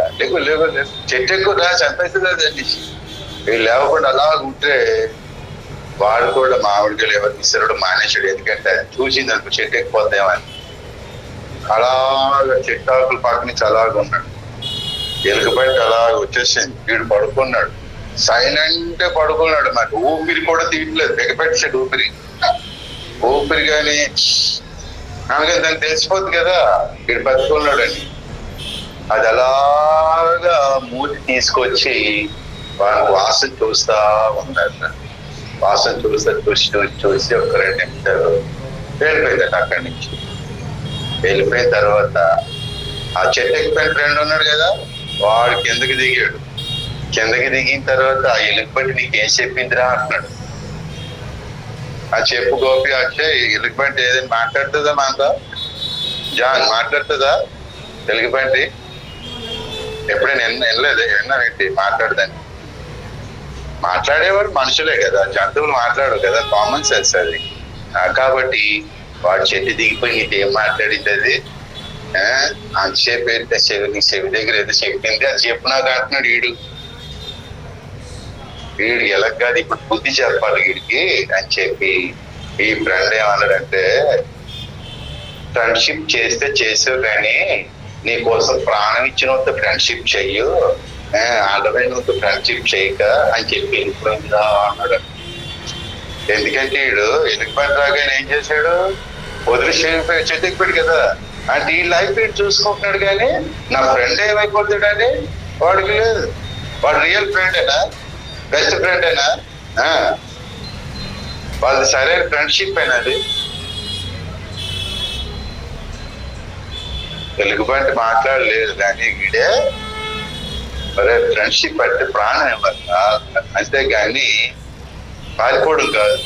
లేవు చెట్టు ఎక్కువ రా చంపేస్తుంది అది అనేసి వీళ్ళు లేవకుండా అలా ఉంటే వాడు కూడా మామిడికాయలు ఎవరు ఇస్తాడు మానేశాడు. ఎందుకంటే చూసింది అనుకో చెట్టు ఎక్కిపోద్దేమని అలాగా చెట్టాకుల పక్క నుంచి అలాగ ఉన్నాడు. ఎలుగుబంటి అలా వచ్చేసింది, వీడు పడుకున్నాడు, సైలెంట్ పడుకున్నాడు. మరి ఊపిరి కూడా తీయట్లేదు, బిగపెట్టాడు ఊపిరి కానీ అందుకని దానికి తెలిసిపోతుంది కదా వీడు బతుకున్నాడని. అది అలాగా మూతి తీసుకొచ్చి వాడికి వాసన చూస్తా ఉన్నారు. వాసన చూసి ఒక 2 నిమిషాలు వెళ్ళిపోయిందట. అక్కడి నుంచి వెళ్ళిపోయిన తర్వాత ఆ చెట్టు ఎక్కిపోయిన ఫ్రెండ్ ఉన్నాడు కదా, వాడు కిందకి దిగాడు. కిందకి దిగిన తర్వాత ఆ ఎలుగుబంటి నీకేం చెప్పిందిరా అంటున్నాడు. ఆ చెప్పు గోపి అంటే ఎలుగుబంటి ఏదైనా మాట్లాడుతుందా మనతో? జాన్ మాట్లాడుతుందా ఎలుగుబంటి? ఎప్పుడైనా వినలేదు, విన్నానండి మాట్లాడదని. మాట్లాడేవారు మనుషులే కదా, జంతువులు మాట్లాడవు కదా, కామన్ సెన్స్ అది. కాబట్టి వాడు చెట్టు దిగిపోయి నీకేం మాట్లాడింది అది అంతసేపు అయితే నీ చెవి దగ్గర ఏదో చెప్పింది అది చెప్పు నాకు అంటున్నాడు. వీడు ఎలా కాదు ఇప్పుడు బుద్ధి చెప్పాలి వీడికి అని చెప్పి ఈ ఫ్రెండ్ ఏమన్నాడంటే ఫ్రెండ్షిప్ చేస్తే చేసావు కానీ నీ కోసం ప్రాణం ఇచ్చినంత ఫ్రెండ్షిప్ చెయ్యు, అర్థమైనంత ఫ్రెండ్షిప్ చేయక అని చెప్పి వెళ్ళిపోయిందా అన్నాడు. ఎందుకంటే వీడు ఎలుగుబంటి రాగానే ఏం చేశాడు, వదిలేసి చెట్టు ఎక్కిపోయాడు కదా. అంటే ఈ లైఫ్ వీడు చూసుకుంటున్నాడు కానీ నా ఫ్రెండ్ ఏమైపోతాడని వాడికి లేదు. వాడు రియల్ ఫ్రెండేనా, బెస్ట్ ఫ్రెండేనా, వాళ్ళది సరైన ఫ్రెండ్షిప్ అయినా అది? ఎలుగుబంటి మాట్లాడలేదు కానీ వీడే మరే ఫ్రెండ్షిప్ అంటే ప్రాణం ఇవ్వాలి, అంతేగాని పారిపోవడం కాదు.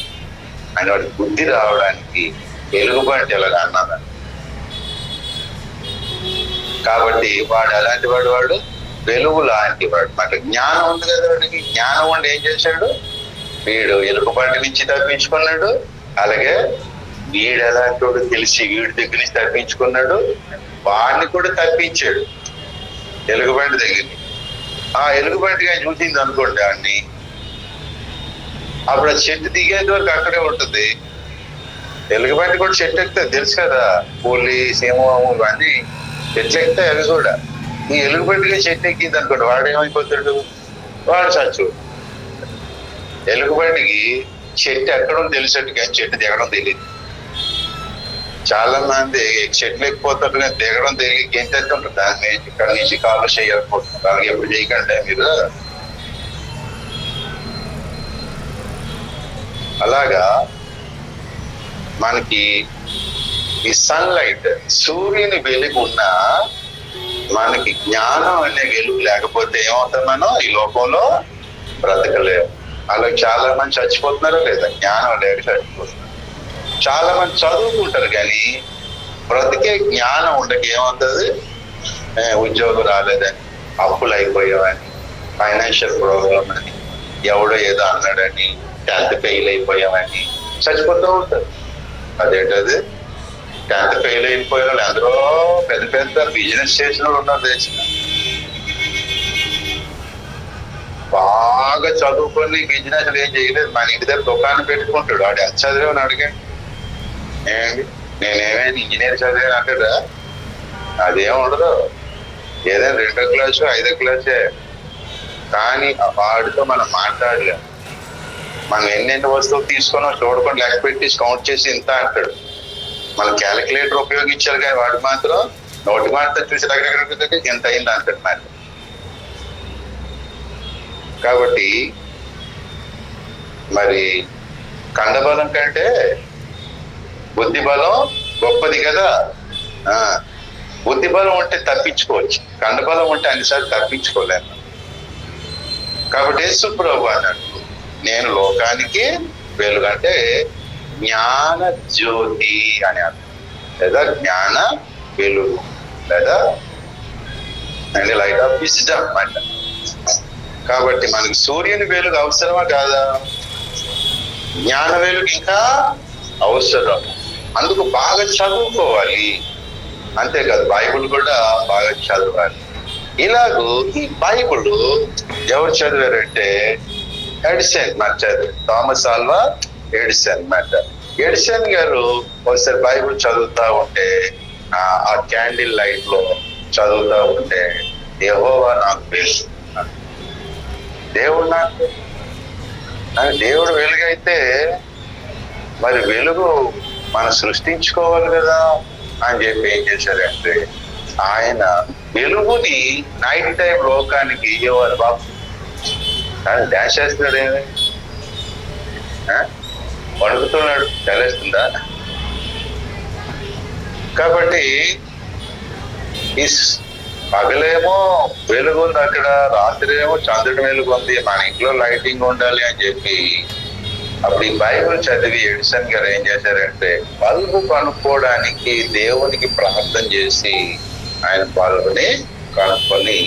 అని వాడి బుద్ధి రావడానికి ఎలుగుబంటి ఎలాగా అన్నాను. కాబట్టి వాడు ఎలాంటి వాడు వెలుగు లాంటి వాడు. మనకి జ్ఞానం ఉంది కదా, వాడికి జ్ఞానం ఉండి ఏం చేశాడు, వీడు ఎలుగుబంటి నుంచి తప్పించుకున్నాడు. అలాగే వీడు ఎలాంటి వాడు తెలిసి వీడి దగ్గర నుంచి తప్పించుకున్నాడు, వాడిని కూడా తప్పించాడు ఎలుగుబంటి దగ్గర. ఆ ఎలుగుబంటిగా చూసింది అనుకోండి వాడిని, అప్పుడు ఆ చెట్టు దిగేంత వరకు అక్కడే ఉంటుంది. ఎలుగుబంటి కూడా చెట్టు ఎక్కుతాయి తెలుసు కదా, పులి సింహము ఇవన్నీ చెట్లు ఎక్కుతాయి అవి కూడా. ఈ ఎలుగుబంటిగా చెట్టు ఎక్కింది అనుకోండి వాడు ఏమైపోతాడు, వాడు చచ్చు. ఎలుగుబంటికి చెట్టు ఎక్కడం తెలిసేట్టు కానీ చెట్టు దిగడం తెలియదు. చాలా మంది చెట్లు ఎక్కిపోతారు కానీ దిగడం తెలియక ఏం తెస్తుంటారు, దాన్ని ఇక్కడ నుంచి కాళ్ళు చేయకపోతున్నారు. అలాగే ఎప్పుడు చేయకండి మీరు. అలాగా మనకి ఈ సన్లైట్ సూర్యుని వెలుగు ఉన్నా మనకి జ్ఞానం అనే వెలుగు లేకపోతే ఏమవుతాం, మనం ఈ లోకంలో బ్రతకలేము. అలా చాలా మంది చచ్చిపోతున్నారా లేదా, జ్ఞానం లేక చచ్చిపోతున్నారు. చాలా మంది చదువుకుంటారు కానీ బ్రతికే జ్ఞానం ఉండక ఏమవుతుంది, ఉద్యోగం రాలేదని, అప్పులు అయిపోయామని, ఫైనాన్షియల్ ప్రాబ్లం అని, ఎవడో ఏదో అన్నాడని, 10th ఫెయిల్ అయిపోయామని చచ్చిపోతూ ఉంటారు. అదేంటది 10th ఫెయిల్ అయిపోయిన వాళ్ళు అందరూ పెద్ద పెద్ద బిజినెస్ చేసిన వాళ్ళు ఉన్నారు దేశం. బాగా చదువుకొని బిజినెస్ ఏం చేయలేదు, మన ఇంటి దగ్గర దుకాణం పెట్టుకుంటాడు. వాడు ఎంత చదివాని అడిగాడు, నేనేమైనా ఇంజనీర్ చదివాను అంటాడా? అదేం ఉండదు. ఏదైనా 2వ క్లాసు 5వ క్లాసే. కానీ వాడితో మనం మాట్లాడలేం. మనం ఎన్నెన్ని వస్తువులు తీసుకున్నా చూడకుండా లెక్క పెట్టి కౌంట్ చేసి ఇంత అంటాడు. మనం క్యాలిక్యులేటర్ ఉపయోగించాలి కానీ వాడు మాత్రం నోటి మాట చూసి దగ్గర ఎంత అయింది అంటాడు మరి. కాబట్టి మరి కండబలం కంటే బుద్ధి బలం గొప్పది కదా. బుద్ధి బలం ఉంటే తప్పించుకోవచ్చు, కండబలం ఉంటే అన్నిసార్లు తప్పించుకోలేము. కాబట్టి యేసు ప్రభువు అన్నాడు, నేను లోకానికి వెలుగు అంటే జ్ఞాన జ్యోతి అని అర్థం, లేదా జ్ఞాన వెలుగు, లేదా అండ్ లైట్ ఆఫ్ విజ్డమ్ అంట. కాబట్టి మనకి సూర్యుని వెలుగు అవసరమా కాదా? జ్ఞాన వెలుగు ఇంకా అవసరం. అందుకు బాగా చదువుకోవాలి, అంతేకాదు బైబుల్ కూడా బాగా చదవాలి. ఇలాగూ ఈ బైబుల్ ఎవరు చదివారంటే ఎడిసన్ మాట చదివారు, థామస్ ఆల్వా ఎడిసన్ మాట. ఎడిసన్ గారు ఒకసారి బైబుల్ చదువుతా ఉంటే, ఆ క్యాండిల్ లైట్ లో చదువుతా ఉంటే, యెహోవా నాకు వెలుగు, దేవుడు నాకు, దేవుడు వెలుగైతే మరి వెలుగు మనం సృష్టించుకోవాలి కదా అని చెప్పి ఏం చేశారంటే, ఆయన వెలుగుని నైట్ టైం లోకానికి ఇవ్వాలి బాబు. కానీ డాన్స్ చేస్తున్నాడు, ఏమి వణుకుతున్నాడు, తెలిస్తుందా? కాబట్టి ఈ పగలేమో వెలుగు ఉంది అక్కడ, రాత్రి ఏమో చంద్రుడి వెలుగు ఉంది, మన ఇంట్లో లైటింగ్ ఉండాలి అని చెప్పి అప్పుడు ఈ బైబుల్ చదివి ఎడిసన్ గారు ఏం చేశారంటే, బల్బు కనుక్కోవడానికి దేవునికి ప్రార్థన చేసి ఆయన బల్బుని కనుక్కొని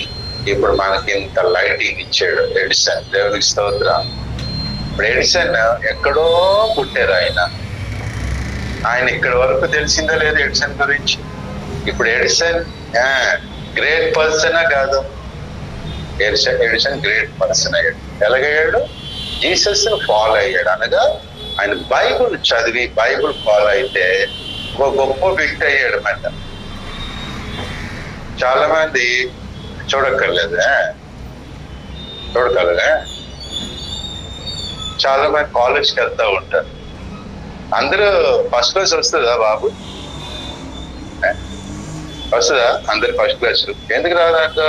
ఇప్పుడు మనకి ఇంత లైటింగ్ ఇచ్చాడు ఎడిసన్. దేవునికి స్తోత్రం. ఇప్పుడు ఎడిసన్ ఎక్కడో పుట్టారు ఆయన ఇక్కడి వరకు తెలిసిందో లేదు ఎడిసన్ గురించి. ఇప్పుడు ఎడిసన్ గ్రేట్ పర్సనా కాదు? ఎడిసన్ గ్రేట్ పర్సన్ అయ్యాడు. ఎలాగయ్యాడు? జీసస్ ను ఫాలో అయ్యాడు. అనగా ఆయన బైబుల్ చదివి బైబుల్ ఫాలో అయితే ఒక గొప్ప వ్యక్తి అయ్యాడు అన్నమాట. చాలా మంది చూడక్కర్లేదా? చాలా మంది కాలేజ్కి వెళ్తా ఉంటారు. అందరూ ఫస్ట్ క్లాస్ వస్తుందా బాబు? వస్తుందా అందరు ఫస్ట్ క్లాస్? ఎందుకు రాదంట?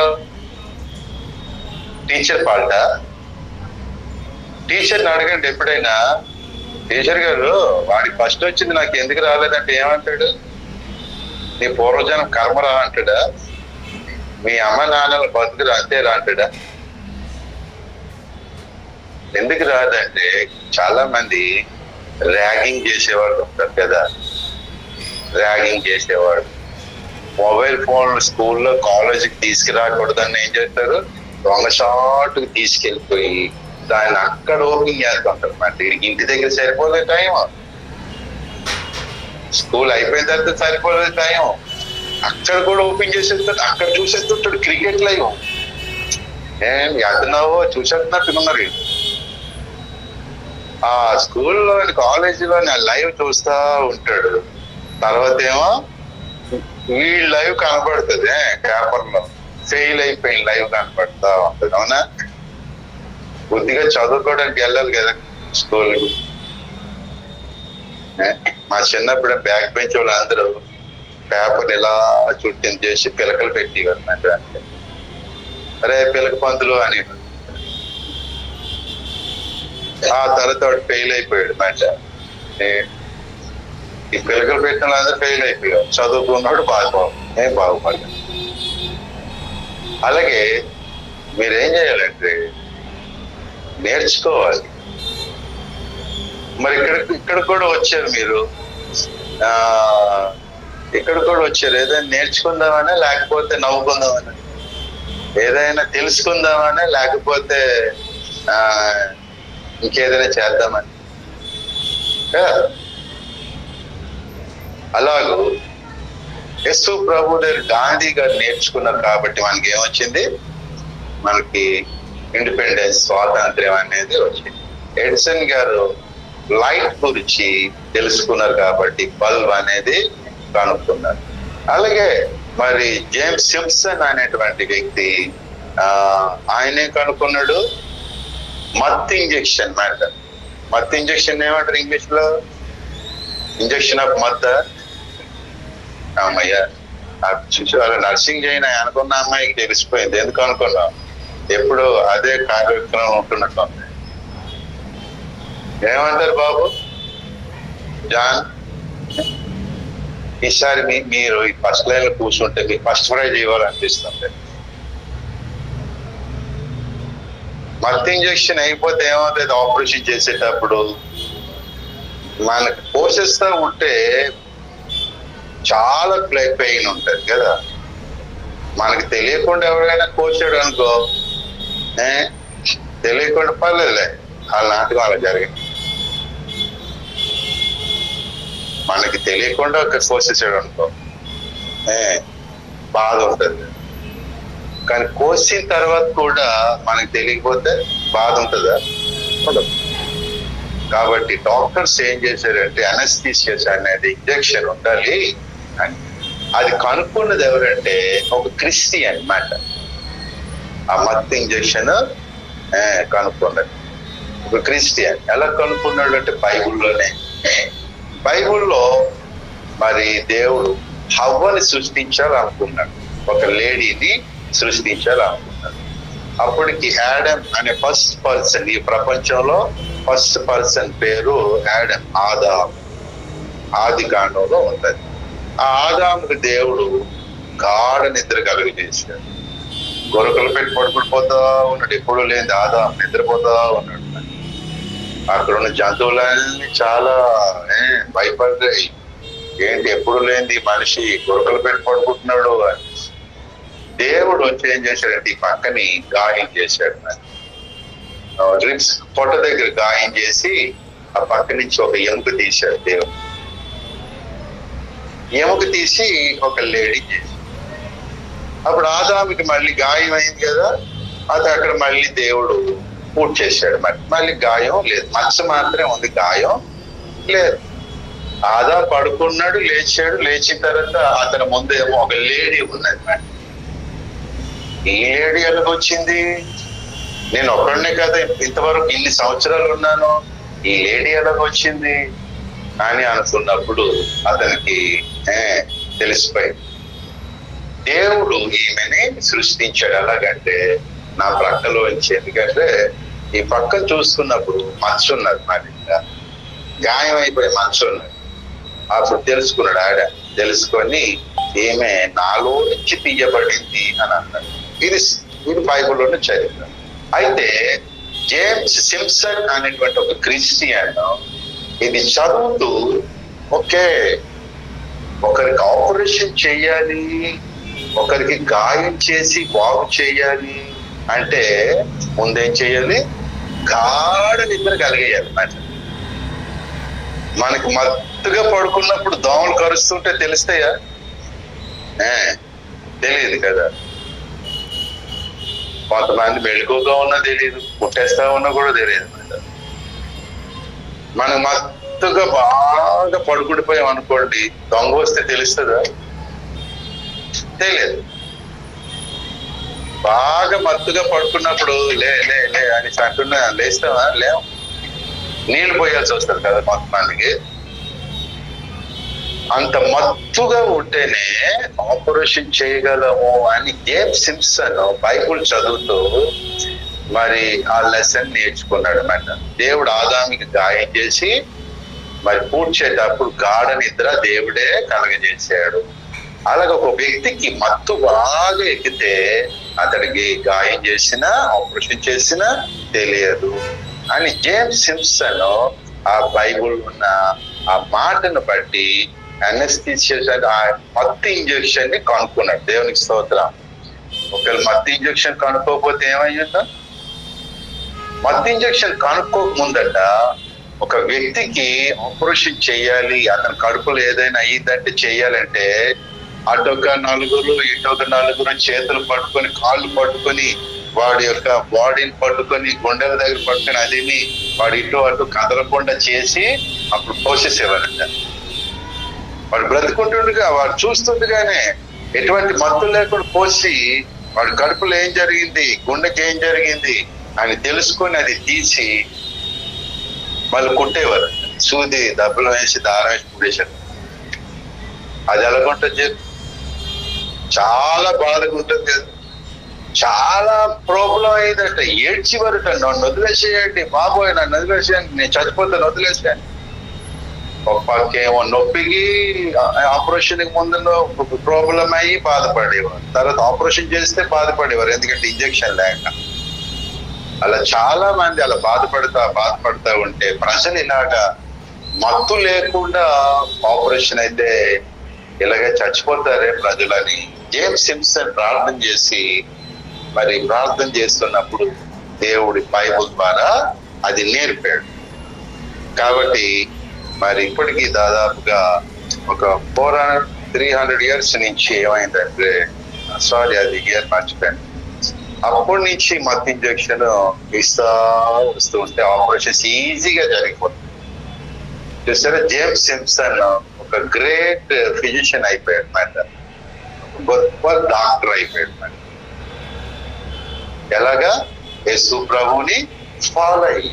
టీచర్ పాల్ట. టీచర్ని అడగండి ఎప్పుడైనా, టీచర్ గారు వాడికి ఫస్ట్ వచ్చింది నాకు ఎందుకు రాలేదంటే ఏమంటాడు? నీ పూర్వజనం కర్మరా అంటాడా? మీ అమ్మ నాన్నల బతుకులు అంతేరా అంటాడా? ఎందుకు రాదంటే చాలా మంది ర్యాగింగ్ చేసేవాళ్ళు ఉంటారు కదా, ర్యాగింగ్ చేసేవాడు. మొబైల్ ఫోన్ స్కూల్లో కాలేజీకి తీసుకురాకూడదని ఏం చేస్తారు? దొంగషాటుకు తీసుకెళ్ళిపోయి దాన్ని అక్కడ ఓపెన్ చేస్తుంటారు. అంటే ఇంటి దగ్గర సరిపోలే టైం, స్కూల్ అయిపోయిన తర్వాత సరిపోలేదు టైం, అక్కడ కూడా ఓపెన్ చేసేస్తాడు, అక్కడ చూసేస్తుంటాడు క్రికెట్ లైవ్. ఏం ఎదున్నావో చూసేస్తున్నట్టున్నారు. ఆ స్కూల్లో కాలేజీలో లైవ్ చూస్తా ఉంటాడు. తర్వాత ఏమో వీళ్ళ లైవ్ కనపడుతుంది పేపర్లో, ఫెయిల్ అయిపోయిన లైవ్ కనపడతా ఉంటుంది. అవునా? బుద్ధిగా చదువుకోవడానికి వెళ్ళాలి కదా స్కూల్కి. మా చిన్నప్పుడు బ్యాక్ బెంచ్ వాళ్ళు అందరూ పేపర్ ఇలా చుట్టం చేసి పిలకలు పెట్టేవారు. అంటే అరే పిలక పంతులు అని. ఆ తర్వాత వాడు ఫెయిల్ అయిపోయాడు. మాట ఈ పిలకలు పెట్టిన వాళ్ళందరూ ఫెయిల్ అయిపోయారు, చదువుకున్నాడు బాగుపడ్డాడు. అలాగే మీరేం చేయాలంటే నేర్చుకోవాలి. మరి ఇక్కడ కూడా వచ్చారు మీరు, ఇక్కడ కూడా వచ్చారు. ఏదైనా నేర్చుకుందామనే, లేకపోతే నవ్వుకుందామని, ఏదైనా తెలుసుకుందామనే, లేకపోతే ఇంకేదైనా చేద్దామని. అలాగూ యేసు ప్రభు దగ్గర గాంధీ గారు నేర్చుకున్నారు కాబట్టి మనకి ఏమొచ్చింది? మనకి ఇండిపెండెన్స్, స్వాతంత్ర్యం అనేది వచ్చింది. ఎడిసన్ గారు లైట్ గురించి తెలుసుకున్నారు కాబట్టి బల్బ్ అనేది కనుక్కున్నారు. అలాగే మరి జేమ్స్ సింప్సన్ అనేటువంటి వ్యక్తి ఆయనే కనుక్కున్నాడు మత్ ఇంజెక్షన్ మ్యాటర్. మత్ ఇంజెక్షన్ ఏమంటారు ఇంగ్లీష్ లో? ఇంజెక్షన్ ఆఫ్ మత్. అమ్మయ్య, చూసి వాళ్ళ నర్సింగ్ చేయని అనుకున్న అమ్మాయికి తెలిసిపోయింది. ఎందుకు అనుకున్నాం? ఎప్పుడు అదే కార్యక్రమం ఉంటున్నట్టు. ఏమంటారు బాబు జాన్, ఈసారి మీరు ఈ ఫస్ట్ లైన్ లో కూర్చుంటే మీకు ఫస్ట్ ప్రైజ్ ఇవ్వాలనిపిస్తుంది. మత్ ఇంజెక్షన్ అయిపోతే ఏమవుతుంది? ఆపరేషన్ చేసేటప్పుడు మనకు పోషిస్తా ఉంటే చాలా పెయిన్ ఉంటుంది కదా. మనకి తెలియకుండా ఎవరైనా కోసాడు అనుకో, తెలియకుండా పర్లేదులే, వాళ్ళ నాటకం అలా జరిగింది. మనకి తెలియకుండా ఒక కోసేసాడు అనుకో, బాధ ఉంటుంది. కానీ కోసిన తర్వాత కూడా మనకి తెలియకపోతే బాధ ఉంటుందా? ఉండదు. కాబట్టి డాక్టర్స్ ఏం చేశారంటే అనస్థీసియా అనేది ఇంజెక్షన్ ఉండాలి అని. అది కనుక్కున్నది ఎవరంటే ఒక క్రిస్టియన్ అన్నమాట. ఆ మత్తు ఇంజెక్షన్ కనుక్కున్నాడు ఒక క్రిస్టియన్. ఎలా కనుక్కున్నాడు అంటే బైబుల్లో మరి దేవుడు హవ్వని సృష్టించాలనుకున్నాడు, ఒక లేడీని సృష్టించాలనుకున్నాడు. అప్పటికి యాడమ్ అనే ఫస్ట్ పర్సన్, ఈ ప్రపంచంలో ఫస్ట్ పర్సన్ పేరు యాడమ్, ఆదాము. ఆది కాండంలో ఉంటది. ఆ ఆదాముకి దేవుడు గాఢ నిద్ర కలుగజేశాడు. గొరకలు పెట్టి పడుకుడిపోతా ఉన్నాడు, ఎప్పుడు లేని ఆదాము నిద్రపోతా ఉన్నాడు. అక్కడ ఉన్న జంతువులన్నీ చాలా భయపడ్డాయి. ఏంటి ఎప్పుడు లేని మనిషి గొరకలు పెట్టి పడుకుంటున్నాడు అని. దేవుడు వచ్చి ఏం చేశాడంటే ఈ పక్కని గాయం చేశాడు. రిబ్స్ పొట్ట దగ్గర గాయం చేసి ఆ పక్క నుంచి ఒక ఎముక తీశాడు దేవుడు. ఎముక తీసి ఒక లేడీ చేసి, అప్పుడు ఆదాముకి మళ్ళీ గాయం అయింది కదా, అది అక్కడ మళ్ళీ దేవుడు పూర్తి చేశాడు. మళ్ళీ గాయం లేదు, మచ్చ మాత్రమే ఉంది, గాయం లేదు. ఆదా పడుకున్నాడు, లేచాడు. లేచిన తర్వాత అతని ముందేమో ఒక లేడీ ఉన్నది. మరి ఈ లేడీ ఎలాగ వచ్చింది? నేను ఒక్కడనే కదా ఇంతవరకు ఇన్ని సంవత్సరాలు ఉన్నాను, ఈ లేడీ ఎలాగ వచ్చింది అని అనుకున్నప్పుడు అతనికి తెలిసిపోయింది. దేవుడు ఈమెని సృష్టించాడు. ఎలాగంటే నా ప్రక్కలో వచ్చి, ఎందుకంటే ఈ పక్కన చూసుకున్నప్పుడు మచ్చ ఉన్నది, మరి గాయం అయిపోయి మచ్చ ఉన్నది. అప్పుడు తెలుసుకున్నాడు ఆడ. తెలుసుకొని ఈమె నాలో నుంచి తీయబడింది అని అన్నాడు. ఇది బైబిల్లోనే చరిత్ర. అయితే జేమ్స్ సింప్సన్ అనేటువంటి ఒక క్రిస్టియన్ ఇది చదువుతూ, ఓకే ఒకరికి ఆపరేషన్ చేయాలి, ఒకరికి గాయం చేసి బాగు చేయాలి అంటే ముందేం చేయాలి? గాఢ నిద్ర కలిగేయాలి అన్నమాట. మనకి మత్తుగా పడుకున్నప్పుడు దోమలు కరుస్తుంటే తెలుస్తాయా? తెలియదు కదా. కొంతమంది మెళుకుగా ఉన్నా తెలియదు, పుట్టేస్తా ఉన్నా కూడా తెలియదు అన్నమాట. మనం మత్తుగా బాగా పడుకుడిపోయాం అనుకోండి, దొంగ వస్తే తెలుస్తుందా? తెలియదు. బాగా మత్తుగా పడుకున్నప్పుడు లే లే లే అని అంటున్నా లేస్తావా? లేవు. నీళ్లు పోయాల్సి వస్తుంది కదా కొంతమందికి. అంత మత్తుగా ఉంటేనే ఆపరేషన్ చేయగలము అని జేమ్స్ సింప్సన్ బైబుల్ చదువుతూ మరి ఆ లెసన్ నేర్చుకున్నాడు అన్నమాట. దేవుడు ఆదాముకి గాయం చేసి మరి పూడ్చేటప్పుడు గాఢ నిద్ర దేవుడే కలగజేశాడు. అలాగే ఒక వ్యక్తికి మత్తు బాగా ఎక్కితే అతడికి గాయం చేసినా ఆపరేషన్ చేసినా తెలియదు అని జేమ్స్ సింప్సన్ ఆ బైబుల్ ఉన్న ఆ మాటను బట్టి అనస్థీసియా ఆ మత్తు ఇంజెక్షన్ ని కనుక్కున్నాడు. దేవునికి స్తోత్రం. ఒకవేళ మత్తు ఇంజెక్షన్ కనుక్కోకపోతే ఏమయ్యిందా? మత్తు ఇంజెక్షన్ కనుక్కోక ముందట ఒక వ్యక్తికి ఆపరేషన్ చేయాలి, అతని కడుపులో ఏదైనా అయ్యిందంటే చేయాలంటే అటొక నలుగురు ఇటొక నలుగురు చేతులు పట్టుకొని కాళ్ళు పట్టుకొని వాడి యొక్క బాడీని పట్టుకొని గుండెల దగ్గర పట్టుకొని అదిని వాడు ఇటు అటు కదలకుండా చేసి అప్పుడు పోసేసేవారంట. వాడు బ్రతుకుంటుండగా, వాడు చూస్తుండగానే ఎటువంటి మత్తు లేకుండా పోసి వాడి కడుపులో ఏం జరిగింది, గుండెకి ఏం జరిగింది అని తెలుసుకొని అది తీసి మళ్ళీ కుట్టేవారు. సూది దెబ్బలు వేసి దారం వేసి కుట్టేశారు. అది ఎలాగుంటుంది? చాలా బాధగా ఉంటుంది కదా. చాలా ప్రాబ్లం అయిందట. ఏడ్చివారట, నన్ను వదిలేసేయండి బాబోయ్, నన్ను వదిలేసేయండి, నేను చచ్చిపోతాను, వదిలేసాను. ఒక పక్కేమో నొప్పికి ఆపరేషన్ కి ముందు ప్రాబ్లం అయ్యి బాధపడేవారు, తర్వాత ఆపరేషన్ చేస్తే బాధపడేవారు, ఎందుకంటే ఇంజెక్షన్ లేక. అలా చాలా మంది అలా బాధపడతా ఉంటే ప్రజలు ఇలాగా మత్తు లేకుండా ఆపరేషన్ అయితే ఇలాగే చచ్చిపోతారే ప్రజలని జేమ్స్ సింప్సన్ ప్రార్థన చేసి, మరి ప్రార్థన చేస్తున్నప్పుడు దేవుడి బైబుల్ ద్వారా అది నేర్పాడు. కాబట్టి మరి ఇప్పటికీ దాదాపుగా ఒక 300 years నుంచి ఏమైందంటే, సారీ అది ఇయర్ మర్చిపోయాను, అప్పటి నుంచి మత్తు ఇంజక్షన్ ఇస్తా వస్తూ ఉంటే ఆపరేషన్స్ ఈజీగా జరిగిపోతుంది. చూసారా, జేమ్స్ సింప్సన్ ఒక గ్రేట్ ఫిజిషియన్ అయిపోయాడు మాట, గొప్ప డాక్టర్ అయిపోయాడు మాట. ఎలాగా? యేసు ప్రభుని ఫాలో అయ్యి,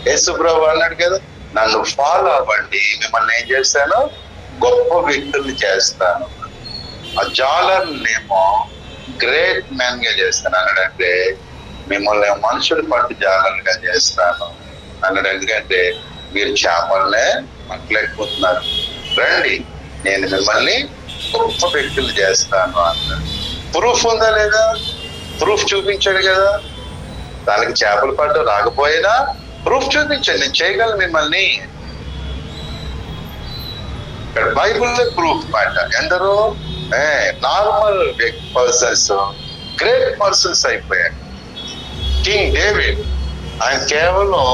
యేసు ప్రభు అన్నాడు కదా, నన్ను ఫాలో అవ్వండి, మిమ్మల్ని ఏం చేస్తాను, గొప్ప వ్యక్తుల్ని చేస్తాను, ఆ జాలర్నేమో గ్రేట్ మ్యాన్ గా చేస్తాను అన్నాడంటే, మిమ్మల్ని మనుషులు పట్టు జాలర్గా చేస్తాను అన్నాడు. ఎందుకంటే మీరు చేపలనే పట్టలేకపోతున్నారు, రండి నేను మిమ్మల్ని గొప్ప వ్యక్తులు చేస్తాను అన్నాడు. ప్రూఫ్ ఉందా లేదా? ప్రూఫ్ చూపించాడు కదా. దానికి చేపలు పట్టు రాకపోయినా ప్రూఫ్ చూపించండి, నేను చేయగలను మిమ్మల్ని. ఇక్కడ బైబుల్లో ప్రూఫ్ మాట. ఎందరో నార్మల్ పర్సన్స్ గ్రేట్ పర్సన్స్ అయిపోయారు. కింగ్ డేవిడ్, ఆయన కేవలం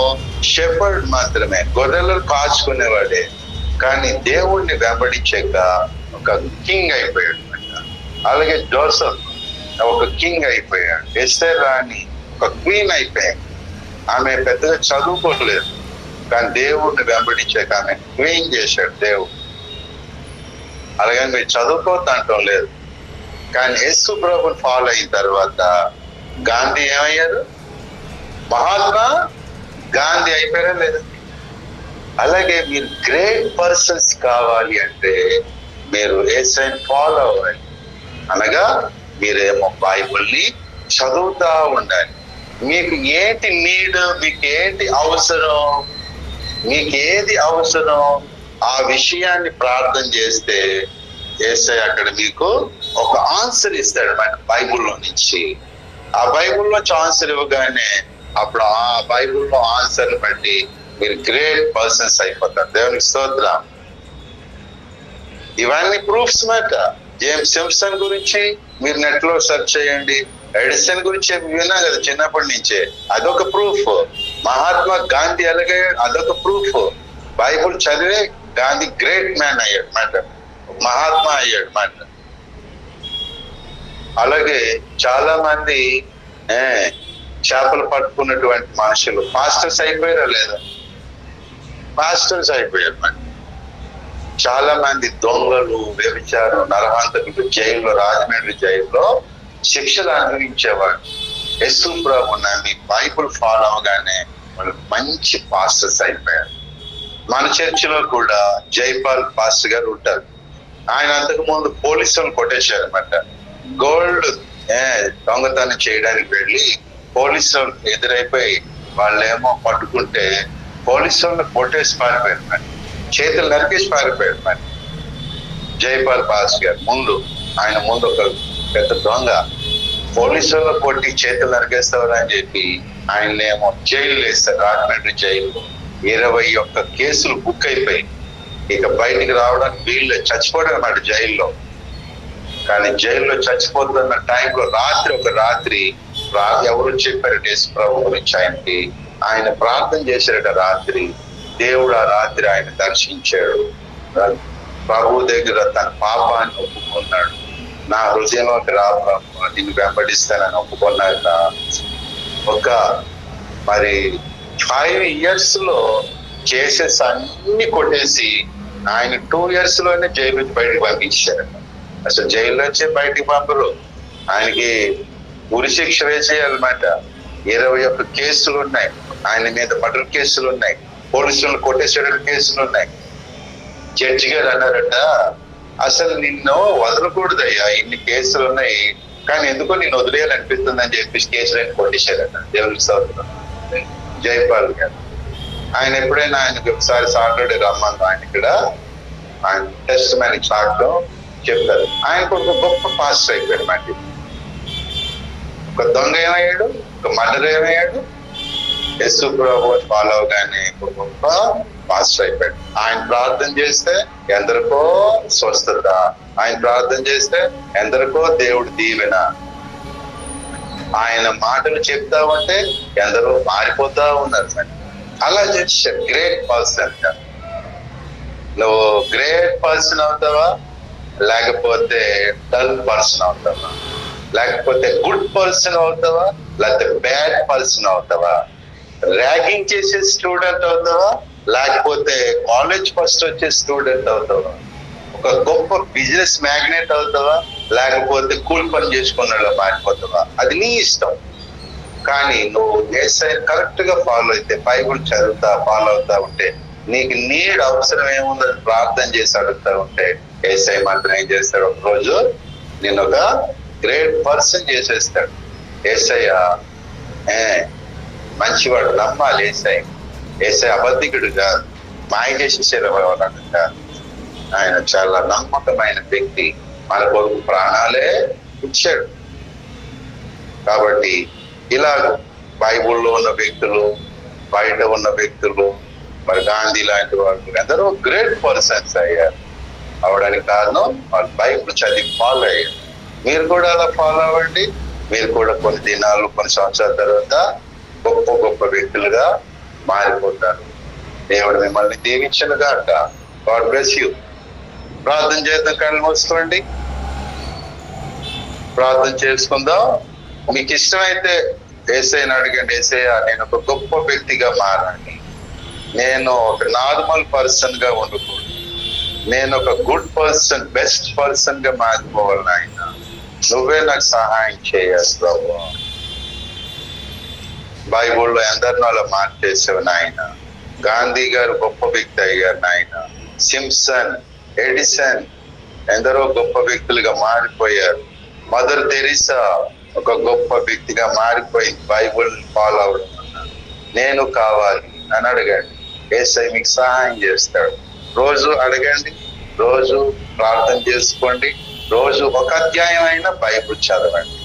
షెపర్డ్ మాత్రమే, గొర్రెలను కాచుకునేవాడే, కానీ దేవుణ్ణి వెంబడించాక ఒక కింగ్ అయిపోయాడు. అలాగే జోసెఫ్ ఒక కింగ్ అయిపోయాడు. ఎస్తేర్ రాణి ఒక క్వీన్ అయిపోయాడు. ఆమె పెద్దగా చదువుకోలేదు, కానీ దేవుణ్ణి వెంబడించాక ఆమె క్వీన్ చేశాడు దేవుడు. అలాగే మీరు చదువుకోవద్దు అంటాం లేదు, కానీ యేసు ప్రభుని ఫాలో అయిన తర్వాత గాంధీ ఏమయ్యారు? మహాత్మా గాంధీ అయిపోయారా లేదా? అలాగే మీరు గ్రేట్ పర్సన్స్ కావాలి అంటే మీరు యేసుని ఫాలో అవ్వాలి. అనగా మీరేమో బైబిల్ని చదువుతా ఉండాలి. మీకు ఏంటి నీడ్, మీకు ఏంటి అవసరం, మీకు ఏది అవసరం, ఆ విషయాన్ని ప్రార్థన చేస్తే యేసయ్య అక్కడ మీకు ఒక ఆన్సర్ ఇస్తాడు మన బైబిల్లో నుంచి. ఆ బైబిల్లో ఆన్సర్ ఇవ్వగానే అప్పుడు ఆ బైబిల్లో ఆన్సర్ బట్టి మీరు గ్రేట్ పర్సన్స్ అయిపోతారు. దేవునికి స్తోత్రం. ఇవన్నీ ప్రూఫ్స్ మాట. జేమ్స్ సింప్సన్ గురించి మీరు నెట్ లో సెర్చ్ చేయండి. ఎడిసన్ గురించి విన్నా కదా చిన్నప్పటి నుంచే, అదొక ప్రూఫ్. మహాత్మా గాంధీ అలాగే అదొక ప్రూఫ్. బైబుల్ చదివే గాంధీ గ్రేట్ మ్యాన్ అయ్యాడు మాట, మహాత్మా అయ్యాడు మాట. అలాగే చాలా మంది చేపలు పట్టుకున్నటువంటి మనుషులు పాస్టర్స్ అయిపోయారా లేదా? పాస్టర్స్ అయిపోయారు మాట. చాలా మంది దొంగలు, వ్యభిచారం, నరహంతకులు జైల్లో, రాజమండ్రి జైల్లో శిక్షలు అనుభవించేవాడు. యేసు ప్రభు నమ్మి బైబుల్ ఫాలో అవగానే వాళ్ళు మంచి పాస్టర్స్ అయిపోయారు. మన చర్చిలో కూడా జైపాల్ పాస్టర్ గారు ఉంటారు. ఆయన అంతకు ముందు పోలీసులను కొట్టేశారు అనమాట. గోల్డ్ దొంగతనం చేయడానికి వెళ్ళి పోలీసులు ఎదురైపోయి వాళ్ళేమో పట్టుకుంటే పోలీసులను కొట్టేసి పారిపోయారు మరి, చేతులు నరికేసి పారిపోయారు మరి. జైపాల్ పాస్టర్ గారు ముందు, ఆయన ముందు ఒక పెద్ద దొంగ, పోలీసులను కొట్టి చేతులు నరికేస్తారు అని చెప్పి ఆయన్నేమో జైలు వేస్తారు. రాజమండ్రి జైలు 21 కేసులు బుక్ అయిపోయి ఇక బయటికి రావడానికి వీళ్ళు చచ్చిపోవడం అన్నమాట జైల్లో. కానీ జైల్లో చచ్చిపోతున్న టైంలో ఒక రాత్రి ఎవరు చెప్పారు యేసు ప్రభు గురించి ఆయనకి, ఆయన ప్రార్థన చేశారట రాత్రి. దేవుడు ఆ రాత్రి ఆయన దర్శించాడు. ప్రభు దగ్గర తన పాపాన్ని ఒప్పుకున్నాడు. నా హృదయంలోకి రా ప్రభు, నిన్ను వెంబడిస్తానని ఒప్పుకున్నాక ఒక మరి 5 years లో కేసెస్ అన్ని కొట్టేసి ఆయన 2 years లోనే జైలు నుంచి బయటకు పంపించారు. అసలు జైల్లోంచే బయటికి పంపరు, ఆయనకి ఉరి శిక్ష వేసేయాలన్నమాట. 21 కేసులు ఉన్నాయి ఆయన మీద, మర్డర్ కేసులు ఉన్నాయి, పోలీసులను కొట్టేసేట కేసులు ఉన్నాయి. జడ్జి గారు అన్నారట, అసలు నిన్ను వదలకూడదయ్యా, ఇన్ని కేసులు ఉన్నాయి, కానీ ఎందుకో నిన్ను వదిలేయాలనిపిస్తుంది అని చెప్పి కేసులను కొట్టేశారట. దేవునికి స్తోత్రం. జైపాల్ గారు ఆయన ఎప్పుడైనా ఆయనకి ఒకసారి సాటర్డే రమ్మని ఆయన ఇక్కడ ఆయన టెస్ట్ మ్యాన్ సాటం చెప్తారు. ఆయనకు ఒక గొప్ప పాస్టర్ అయిపోయాడు మాట. ఒక దొంగ ఏమయ్యాడు, ఒక మర్డర్ ఏమయ్యాడు, యేసు ప్రభు ఫాలో అవగానే గొప్ప మాస్టర్ అయిపోయాడు. ఆయన ప్రార్థన చేస్తే ఎందరికో స్వస్థత, ఆయన ప్రార్థన చేస్తే ఎందరికో దేవుడి దీవెన, ఆయన మాటలు చెప్తా ఉంటే ఎందరో మారిపోతా ఉన్నారు. అలా చేశాడు. Great person. నువ్వు గ్రేట్ పర్సన్ అవుతావా, లేకపోతే డల్ పర్సన్ అవుతావా, లేకపోతే గుడ్ పర్సన్ అవుతావా, లేకపోతే బ్యాడ్ పర్సన్ అవుతావా, ర్యాగింగ్ చేసే స్టూడెంట్ అవుతావా, లేకపోతే కాలేజ్ ఫస్ట్ వచ్చే స్టూడెంట్ అవుతావా, ఒక గొప్ప బిజినెస్ మ్యాగ్నెట్ అవుతావా, లేకపోతే కూలి పని చేసుకున్న మారిపోతావా, అది నీ ఇష్టం. కానీ నువ్వు యేసయ్య కరెక్ట్ గా ఫాలో అయితే, బైబుల్ చదువుతా ఫాలో అవుతా ఉంటే, నీకు నీడ్ అవసరం ఏముందని ప్రార్థన చేసి అడుగుతా ఉంటే, యేసయ్య మాత్రం ఏం చేస్తాడు, ఒక రోజు నేను ఒక గ్రేట్ పర్సన్ చేసేస్తాడు. యేసయ్య మంచివాడు, నమ్మాలి. యేసయ్య అబద్ధికుడు కాదు, మాయ చేసి శరీరం కాదు. ఆయన చాలా నమ్మకమైన వ్యక్తి, మన కొరకు ప్రాణాలే ఇచ్చాడు. కాబట్టి ఇలాగ బైబుల్లో ఉన్న వ్యక్తులు, బయట ఉన్న వ్యక్తులు, మరి గాంధీ లాంటి వాళ్ళు ఎందరో గ్రేట్ పర్సన్స్ అయ్యారు. అవడానికి కారణం వాళ్ళు బైబుల్ చదివి ఫాలో అయ్యారు. మీరు కూడా అలా ఫాలో అవ్వండి. మీరు కూడా కొన్ని దినాలు, కొన్ని సంవత్సరాల తర్వాత గొప్ప గొప్ప వ్యక్తులుగా మారిపోతారు. దేవుడు మిమ్మల్ని దీవించను గాక. God bless you. ప్రార్థన చేద్దాం. కళ్ళు మూసుకోండి, ప్రార్థన చేసుకుందాం. మీకు ఇష్టమైతే యేసయ్యని అడగండి, యేసయ్య నేను ఒక గొప్ప వ్యక్తిగా మారాలి, నేను ఒక నార్మల్ పర్సన్ గా ఉండకూడదు, నేను ఒక గుడ్ పర్సన్, బెస్ట్ పర్సన్ గా మారిపోవాలి నాయన, నువ్వే నాకు సహాయం చేయాలి ప్రభు. బైబుల్లో ఎందరినో అలా మార్చేసావు నాయన. గాంధీ గారు గొప్ప వ్యక్తి అయ్యారు నాయన. సింప్సన్, ఎడిసన్ ఎందరో గొప్ప వ్యక్తులుగా మారిపోయారు. మదర్ తెరీసా ఒక గొప్ప వ్యక్తిగా మారిపోయింది బైబుల్ ఫాలో అవడం. నేను కావాలి అని అడగండి, యేసయ్య మీకు సహాయం చేస్తాడు. రోజు అడగండి, రోజు ప్రార్థన చేసుకోండి, రోజు ఒక అధ్యాయం అయినా బైబుల్ చదవండి.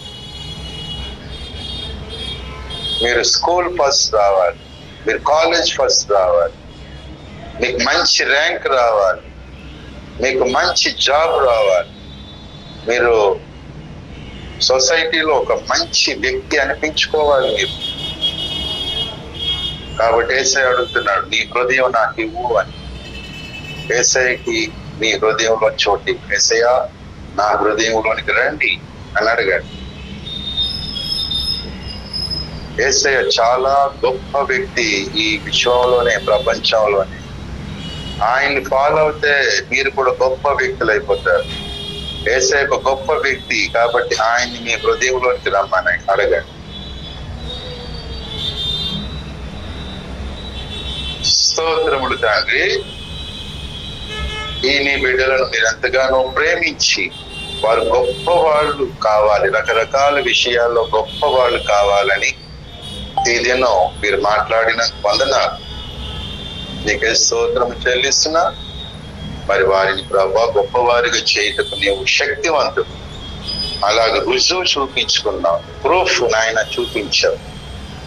మీరు స్కూల్ ఫస్ట్ రావాలి, మీరు కాలేజ్ ఫస్ట్ రావాలి, మీకు మంచి ర్యాంక్ రావాలి, మీకు మంచి జాబ్ రావాలి, మీరు సొసైటీలో ఒక మంచి వ్యక్తి అనిపించుకోవాలి మీరు. కాబట్టి యేసయ్య అడుగుతున్నాడు, నీ హృదయం నాకు ఇవ్వు అని. యేసయ్యకి నీ హృదయంలో చోటి, యేసయ్య నా హృదయంలోనికి రండి అని అడగండి. యేసయ్య చాలా గొప్ప వ్యక్తి ఈ విశ్వంలోనే, ప్రపంచంలోనే. ఆయన్ని ఫాలో అవుతే మీరు కూడా గొప్ప వ్యక్తులు అయిపోతారు. యేసయ్య ఒక గొప్ప వ్యక్తి కాబట్టి ఆయన్ని మీ హృదయంలోనికి రమ్మని అడగండి. స్తోత్రములు తండ్రి. ఈ నీ బిడ్డలను మీరు ఎంతగానో ప్రేమించి, వారు గొప్ప వాళ్ళు కావాలి, రకరకాల విషయాల్లో గొప్ప వాళ్ళు కావాలని ఇదేనో మీరు మాట్లాడిన వందనాలు. నీకే స్తోత్రము చెల్లిస్తున్నా. మరి వారిని ప్రభా గొప్పవారిగా చేయటకు నీవు శక్తివంతుడు. అలాగే రుజువు చూపించుకున్నావు, ప్రూఫ్ నాయన చూపించావు.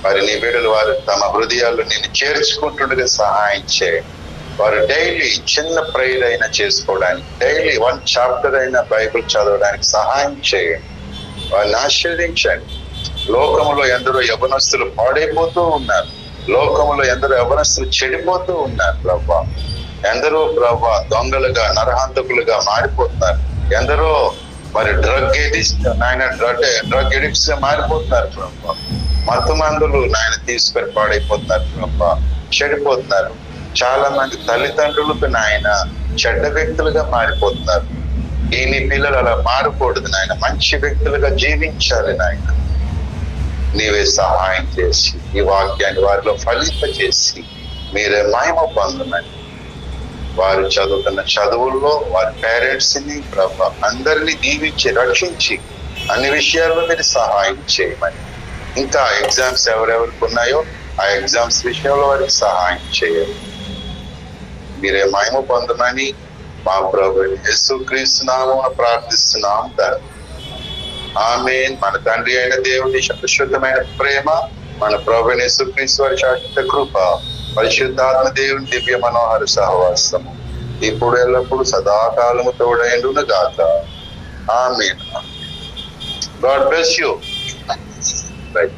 మరి నీ బిడ్డలు వారు తమ హృదయాల్లో నేను చేర్చుకుంటుండగా సహాయం చేయండి. వారు డైలీ చిన్న ప్రేయర్ అయినా చేసుకోవడానికి, డైలీ 1 చాప్టర్ అయినా బైబిల్ చదవడానికి సహాయం చేయండి. వారిని ఆశీర్వదించండి. లోకములో ఎందరో యవనస్తులు పాడైపోతూ ఉన్నారు, లోకములో ఎందరో యవనస్తులు చెడిపోతూ ఉన్నారు ప్రభా. ఎందరో ప్రభా దొంగలుగా, నరహంతకులుగా మారిపోతున్నారు. ఎందరో మరి డ్రగ్ ఎడిక్ట్స్ గా మారిపోతున్నారు ప్రభా. మత్తు మందులు నాయన తీసుకొని పాడైపోతున్నారు ప్రభా, చెడిపోతున్నారు. చాలా మంది తల్లిదండ్రులకు నాయన చెడ్డ వ్యక్తులుగా మారిపోతున్నారు. ఈ నీ పిల్లలు అలా మారకూడదు నాయన, మంచి వ్యక్తులుగా జీవించాలి నాయన. నీవే సహాయం చేసి ఈ వాక్యాన్ని వారిలో ఫలింప చేసి మీరే మహిమ పొందమని, వారు చదువుతున్న చదువుల్లో వారి పేరెంట్స్ ని ప్రభా అందరినీ దీవించి రక్షించి అన్ని విషయాల్లో మీరు సహాయం చేయమని, ఇంకా ఎగ్జామ్స్ ఎవరెవరికి ఉన్నాయో ఆ ఎగ్జామ్స్ విషయంలో వారికి సహాయం చేయాలి. మీరే మహిమ పొందమని మా ప్రభువైన యేసుక్రీస్తు నామమున ప్రార్థిస్తున్నాం తండ్రి. ఆమేన్. మన తండ్రి అయిన దేవుని పరిశుద్ధమైన ప్రేమ, మన ప్రభువైన యేసుక్రీస్తు వారి శాశ్వత కృప, పరిశుద్ధాత్మ దేవుని దివ్య మనోహర సహవాసము ఇప్పుడు ఎల్లప్పుడు సదాకాలము తోడైండును గాక. ఆమేన్. God bless you. రైట్.